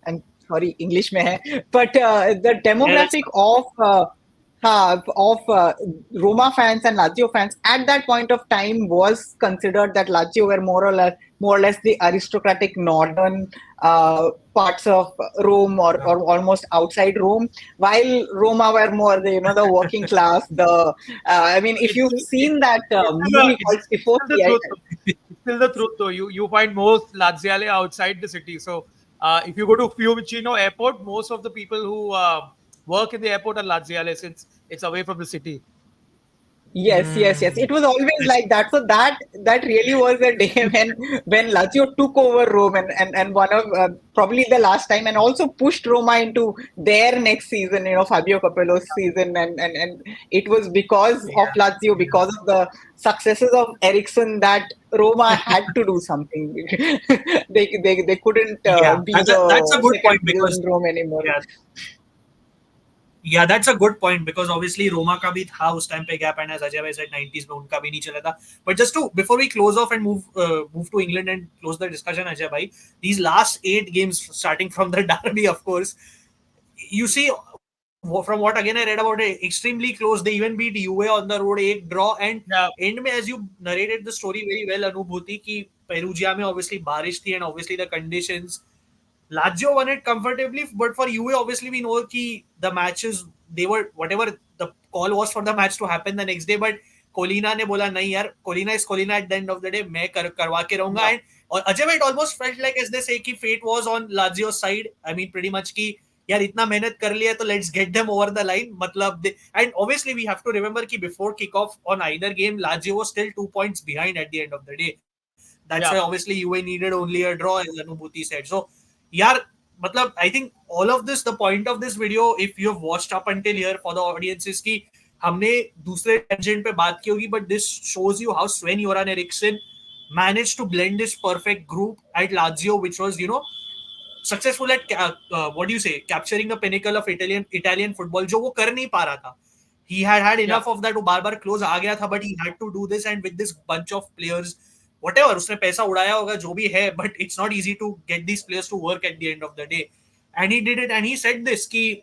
I'm sorry, English mein hai, but the demographic of Roma fans and Lazio fans at that point of time was considered that Lazio were more or less the aristocratic northern parts of Rome, or almost outside Rome, while Roma were more the working class. If you've seen that movie called before CIAO, still the truth though. You find most Laziale outside the city. So if you go to Fiumicino Airport, most of the people who work in the airport are Laziale, since it's away from the city. Yes. It was always like that. So that really was a day when Lazio took over Rome, and one of probably the last time, and also pushed Roma into their next season, Fabio Capello's season, and it was because of Lazio, because of the successes of Eriksson, that Roma had to do something. they couldn't be that's a good point, because in Rome anymore. Yeah, that's a good point, because obviously Roma ka bhi tha us time pe gap, and as Ajay bhai said, 90s mein unka bhi nahi chala tha. But just before we close off and move to England and close the discussion, Ajay bhai, these last 8 games, starting from the derby, of course, you see, from what again I read about it, extremely close. They even beat Juve on the road, 8 draw, and end mein, as you narrated the story very well, Anubhuti, ki Perugia mein obviously barish thi, and obviously the conditions, Lazio won it comfortably, but for Juve, obviously, we know that the matches, they were, whatever the call was for the match to happen the next day, but Collina ne bola, nahi yaar, Collina is Collina at the end of the day, main karwa ke rahunga. And Ajay, it almost felt like, as they say, ki fate was on Lazio's side. Pretty much ki यार इतना मेहनत कर लिया तो let's get them over the line. मतलब and obviously we have to remember कि before kick off on either game Lazio was still 2 points behind at the end of the day. That's why obviously UA needed only a draw, as Anubhuti said. So yaar, matlab I think all of this, the point of this video, if you have watched up until here, for the audience is कि हमने दूसरे tangent पे बात की होगी, but this shows you how Sven-Göran Eriksson managed to blend this perfect group at Lazio, which was, you know, successful at what do you say, capturing the pinnacle of Italian football, जो वो कर नहीं पा रहा था. He had enough of that, वो बार बार close आ गया था, but he had to do this, and with this bunch of players, whatever, उसने पैसा उड़ाया होगा जो भी है, but it's not easy to get these players to work at the end of the day. And he did it, and he said this कि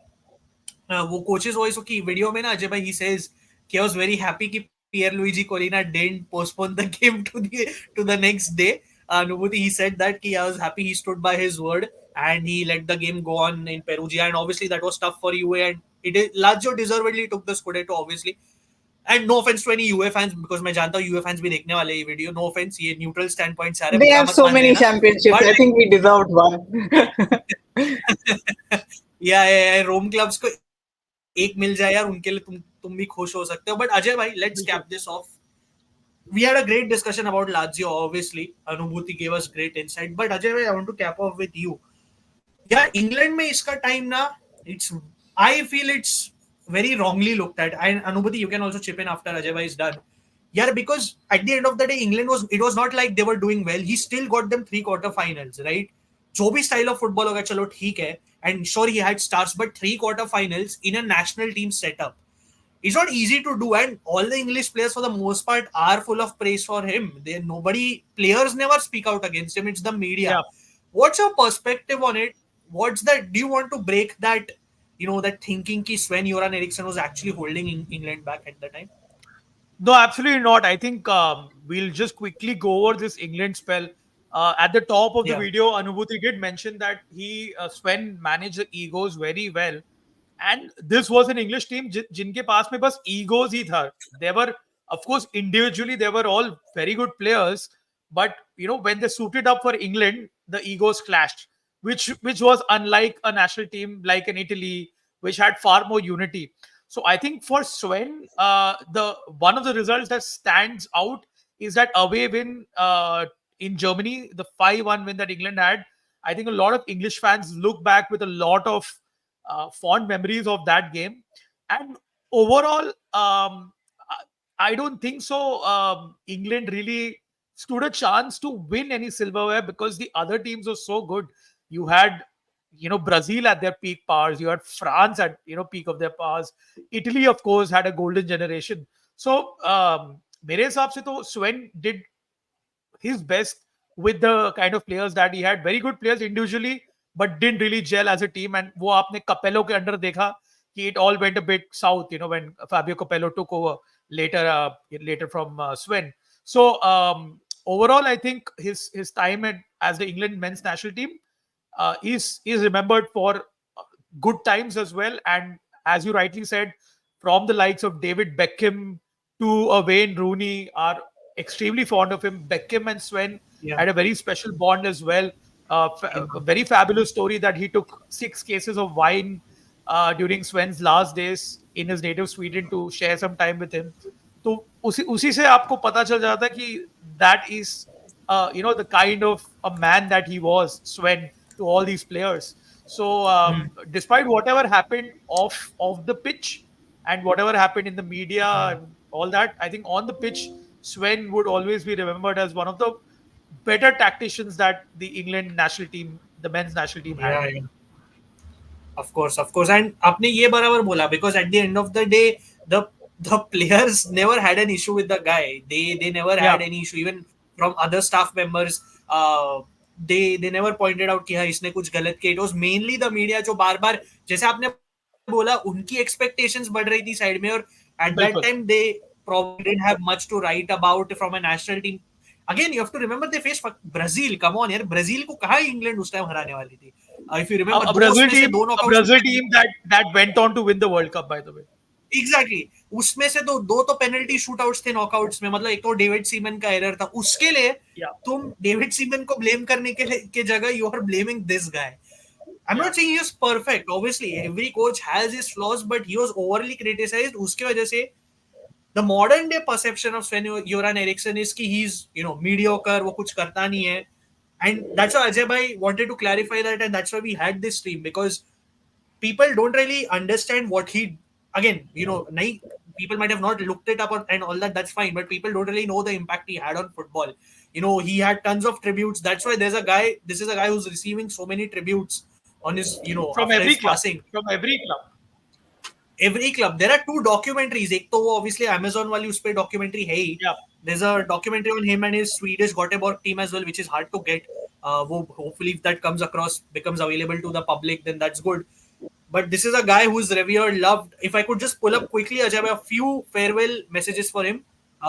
वो coaches voice की वीडियो में ना अजय भाई, he says कि I was very happy कि Pierluigi Collina didn't postpone the game to the next day. Anubhuti, he said that I was happy he stood by his word and he let the game go on in Perugia, and obviously that was tough for UA, and Lazio deservedly took the Scudetto, obviously. And no offense to any UA fans, because मैं जानता हूँ UA fans भी देखने वाले ये video. No offense, ये neutral standpoint से आ रहे, They बुरा have मत so मान many लेना. championships. But I think we deserved one. yeah, Rome clubs को एक मिल जाए यार, उनके लिए तुम भी खुश हो सकते हो. But Ajay भाई, let's cap this off. We had a great discussion about Lazio, obviously. Anubhuti gave us great insight. But Ajay bhai, I want to cap off with you. Yeah, England में इसका time ना, I feel it's very wrongly looked at. And Anubhuti, you can also chip in after Ajay bhai is done. Yeah, because at the end of the day, it was not like they were doing well. He still got them 3 quarterfinals, right? जो भी style of football होगा, चलो ठीक है. And sure, he had stars, but 3 quarterfinals in a national team setup, it's not easy to do, and all the English players for the most part are full of praise for him. Players never speak out against him. It's the media. Yeah. What's your perspective on it? Do you want to break that, that thinking that Sven-Göran Eriksson was actually holding England back at the time? No, absolutely not. I think we'll just quickly go over this England spell. At the top of the video, Anubhuti did mention that Sven managed the egos very well. And this was an English team जिनके पास में बस egos ही था. They were, of course, individually they were all very good players, but when they suited up for England, the egos clashed, which was unlike a national team like in Italy, which had far more unity. So I think for Sven, the one of the results that stands out is that away win in Germany, the 5-1 win that England had. I think a lot of English fans look back with a lot of fond memories of that game. And overall, I don't think so. England really stood a chance to win any silverware because the other teams were so good. You had, Brazil at their peak powers. You had France at, peak of their powers. Italy, of course, had a golden generation. So, मेरे हिसाब से तो Sven did his best with the kind of players that he had. Very good players individually, but didn't really gel as a team. And वो आपने Capello के under देखा कि it all went a bit south, when Fabio Capello took over later from Sven. So overall, I think his time as the England men's national team is remembered for good times as well. And as you rightly said, from the likes of David Beckham to Wayne Rooney are extremely fond of him. Beckham and Sven had a very special bond as well. A very fabulous story that he took 6 cases of wine during Sven's last days in his native Sweden to share some time with him. तो उसी से आपको पता चल जाता है कि that is the kind of a man that he was, Sven, to all these players. So despite whatever happened off the pitch and whatever happened in the media and all that, I think on the pitch, Sven would always be remembered as one of the better tacticians that the England national team, the men's national team had. Yeah. Of course. And आपने ये बराबर बोला, because at the end of the day, the players never had an issue with the guy. They never had any issue. Even from other staff members, they never pointed out कि हाँ इसने कुछ गलत किया. It was mainly the media जो बार-बार, जैसे आपने बोला, उनकी expectations बढ़ रही थी साइड में, और at that time they probably didn't have much to write about from a national team. Again, you have to remember they faced Brazil. Come on, यार, Brazil को कहाँ England उस टाइम हराने वाली थी? If you remember, a Brazil team that went on to win the World Cup, by the way. Exactly. उसमें से दो तो पेनल्टी शूटआउट्स थे नॉकआउट्स में. मतलब एक तो डेविड सीमन का एरर था, उसके लिए तुम डेविड सीमन को ब्लेम करने के जगह you are blaming this guy. I'm not saying he's perfect. Obviously, every coach has his flaws, but he was overly criticized. उसके वजह से the modern day perception of Sven-Göran Eriksson is कि he's mediocre, वो कुछ करता नहीं है, and that's why Ajay bhai wanted to clarify that, and that's why we had this stream, because people don't really understand what he, again, nahi, people might have not looked it up and all that, that's fine, but people don't really know the impact he had on football. He had tons of tributes. That's why this is a guy who's receiving so many tributes on his, from after every his club. passing. From every club. Every club. There are 2 documentaries. एक तो वो obviously Amazon वाली उस पे documentary है ही. Yeah. There's a documentary on him and his Swedish Göteborg team as well, which is hard to get. Hopefully if that becomes available to the public, then that's good. But this is a guy who's revered, loved. If I could just pull up quickly, Ajay, a few farewell messages for him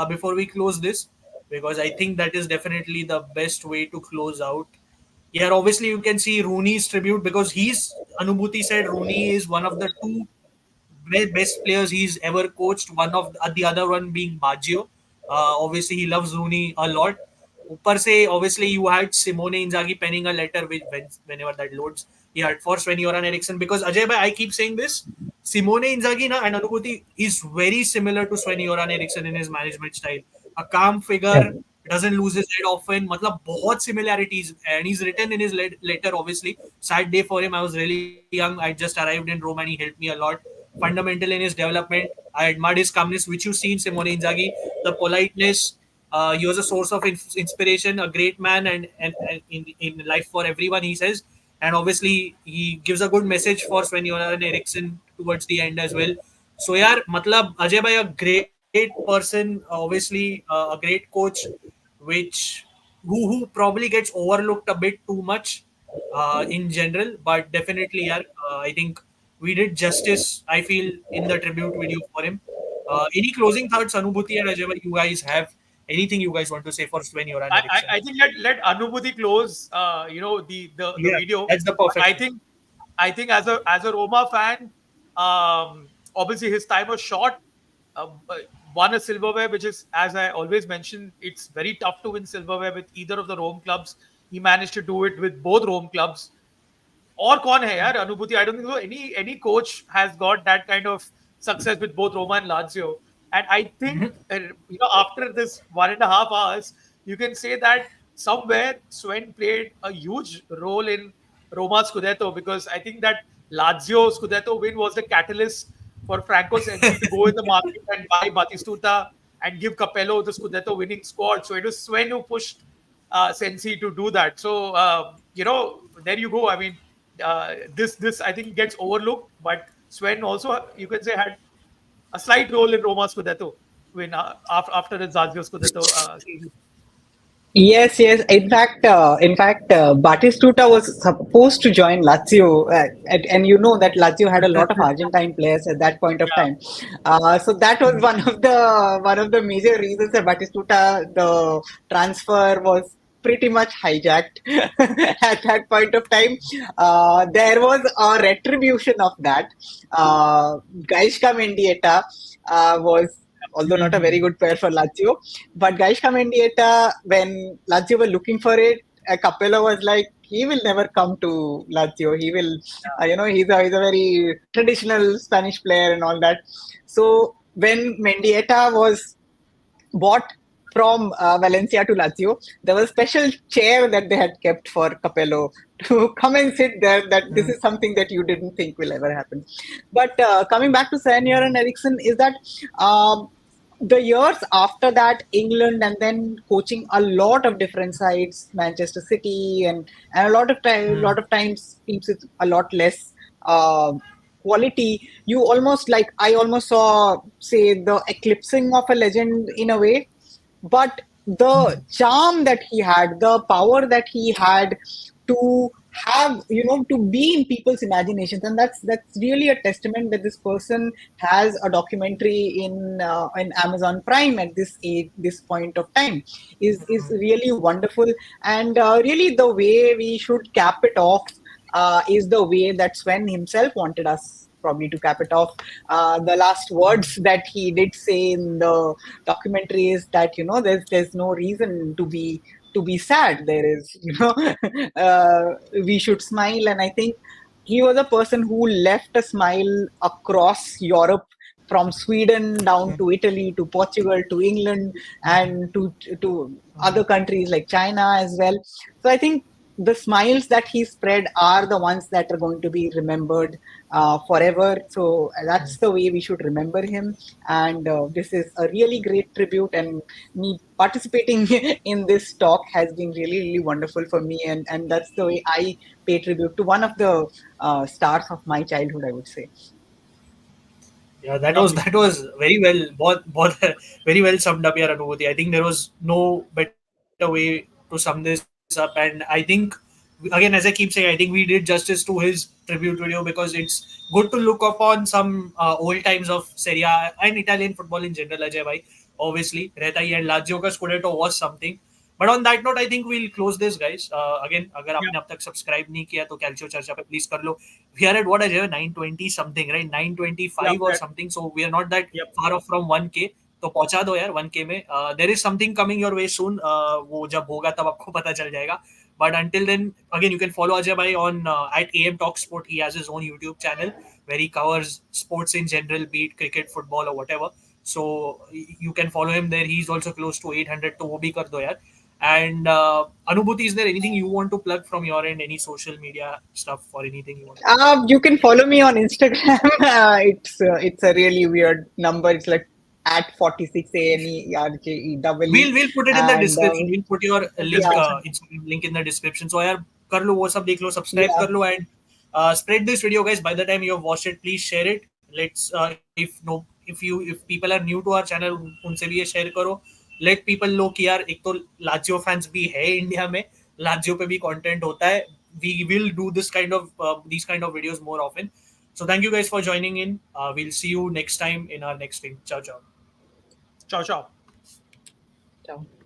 before we close this, because I think that is definitely the best way to close out. Yeah, obviously you can see Rooney's tribute, because Anubhuti said Rooney is one of the 2 best players he's ever coached. One of the other one being Baggio. Obviously, he loves Rooney a lot. ऊपर से obviously you had Simone Inzaghi penning a letter whenever that loads. He had for Sven-Göran Eriksson, because Ajay bhai, I keep saying this. Simone Inzaghi and Anubhuti is very similar to Sven-Göran Eriksson in his management style. A calm figure, doesn't lose his head often. मतलब बहुत similarities, and he's written in his letter, obviously. Sad day for him. I was really young. I just arrived in Rome and he helped me a lot. Fundamental in his development. I admired his calmness, which you see in Simone Inzaghi. The politeness. He was a source of inspiration, a great man, and in life for everyone, he says. And obviously, he gives a good message for Sven-Göran Eriksson towards the end as well. So, yeah, matlab, Ajay bhai, a great person, obviously, a great coach, who probably gets overlooked a bit too much in general, but definitely, yeah, I think we did justice, I feel, in the tribute video for him. Any closing thoughts, Anubhuti and Ajay, you guys have anything you guys want to say for Sven-Göran Eriksson? I think let Anubhuti close. The Yeah, video. that's the But perfect. I think as a Roma fan, obviously his time was short. Won a silverware, which is, as I always mention, it's very tough to win silverware with either of the Rome clubs. He managed to do it with both Rome clubs. और कौन है यार अनुभूति? I don't think so any coach has got that kind of success with both Roma and Lazio. And I think after this 1.5 hours, you can say that somewhere Sven played a huge role in Roma Scudetto, because I think that Lazio Scudetto win was the catalyst for Franco Sensi to go in the market and buy Batistuta and give Capello the Scudetto winning squad. So it was Sven who pushed Sensi to do that. So there you go. I mean, this I think gets overlooked, but Sven also, you can say, had a slight role in Roma Scudetto win after the Lazio Scudetto season. Yes, yes. In fact, Batistuta was supposed to join Lazio, and you know that Lazio had a lot of Argentine players at that point of Yeah. time. So that was one of the major reasons that Batistuta, the transfer was pretty much hijacked at that point of time. There was a retribution of that. Gaishka Mendieta was, although not a very good player for Lazio, but Gaishka Mendieta, when Lazio were looking for it, Capello was like, he will never come to Lazio. He will, he's a very traditional Spanish player and all that. So when Mendieta was bought from Valencia to Lazio, there was a special chair that they had kept for Capello to come and sit there. That this is something that you didn't think will ever happen. But coming back to Sven-Göran Eriksson, is that the years after that, England, and then coaching a lot of different sides, Manchester City, and a lot of times teams with a lot less quality. I almost saw, say, the eclipsing of a legend in a way. But the charm that he had, the power that he had to have, to be in people's imaginations, and that's really a testament that this person has a documentary in Amazon Prime at this point of time is really wonderful. And really the way we should cap it off is the way that Sven himself wanted us probably to cap it off. The last words that he did say in the documentary is that there's no reason to be sad. There is we should smile. And I think he was a person who left a smile across Europe, from Sweden down to Italy to Portugal to England and to other countries like China as well. So I think the smiles that he spread are the ones that are going to be remembered forever. So that's the way we should remember him. And this is a really great tribute. And me participating in this talk has been really, really wonderful for me. And that's the way I pay tribute to one of the stars of my childhood, I would say. Yeah, that was Lovely. that was very well, very well summed up here, Anubhuti. I think there was no better way to sum this up, and I think again, as I keep saying, I think we did justice to his tribute video because it's good to look upon some old times of Serie A and Italian football in general. Ajay bhai, obviously, रहता ही and Lazio का Scudetto was something. But on that note, I think we'll close this, guys. Again, अगर Yeah. आपने अब तक subscribe नहीं किया तो कैल्शियो चर्चा पे प्लीज कर लो. We are at what is 920 something, right? Yeah. 925 or something. So we are not that Yep. far off from 1K. तो पहुंचा दो यार 1K में. There is something coming your way soon. वो जब होगा तब आपको पता चल जाएगा. But until then, again, you can follow Ajay Bhai on at AM Talk Sport. He has his own YouTube channel where he covers sports in general, be it cricket, football, or whatever. So you can follow him there. He's also close to 800. तो वो भी कर दो यार. And Anubhuti, is there anything you want to plug from your end? Any social media stuff or anything you want to plug? You can follow me on Instagram. It's a really weird number. It's like at 46ANERJEEE. We'll put it in the And description. We'll put your link yeah, Instagram link in the description. So यार कर लो वो सब देख लो, subscribe yeah. कर लो and spread this video, guys. By the time you have watched it, please share it. Let's if people are new to our channel, उनसे भी ये share करो. Let people know कि यार एक तो Lazio fans भी है इंडिया में, Lazio पे भी content होता है. We will do this kind of these kind of videos more often. So thank you guys for joining in. We'll see you next time in our next stream. Ciao ciao. Ciao, ciao. Ciao.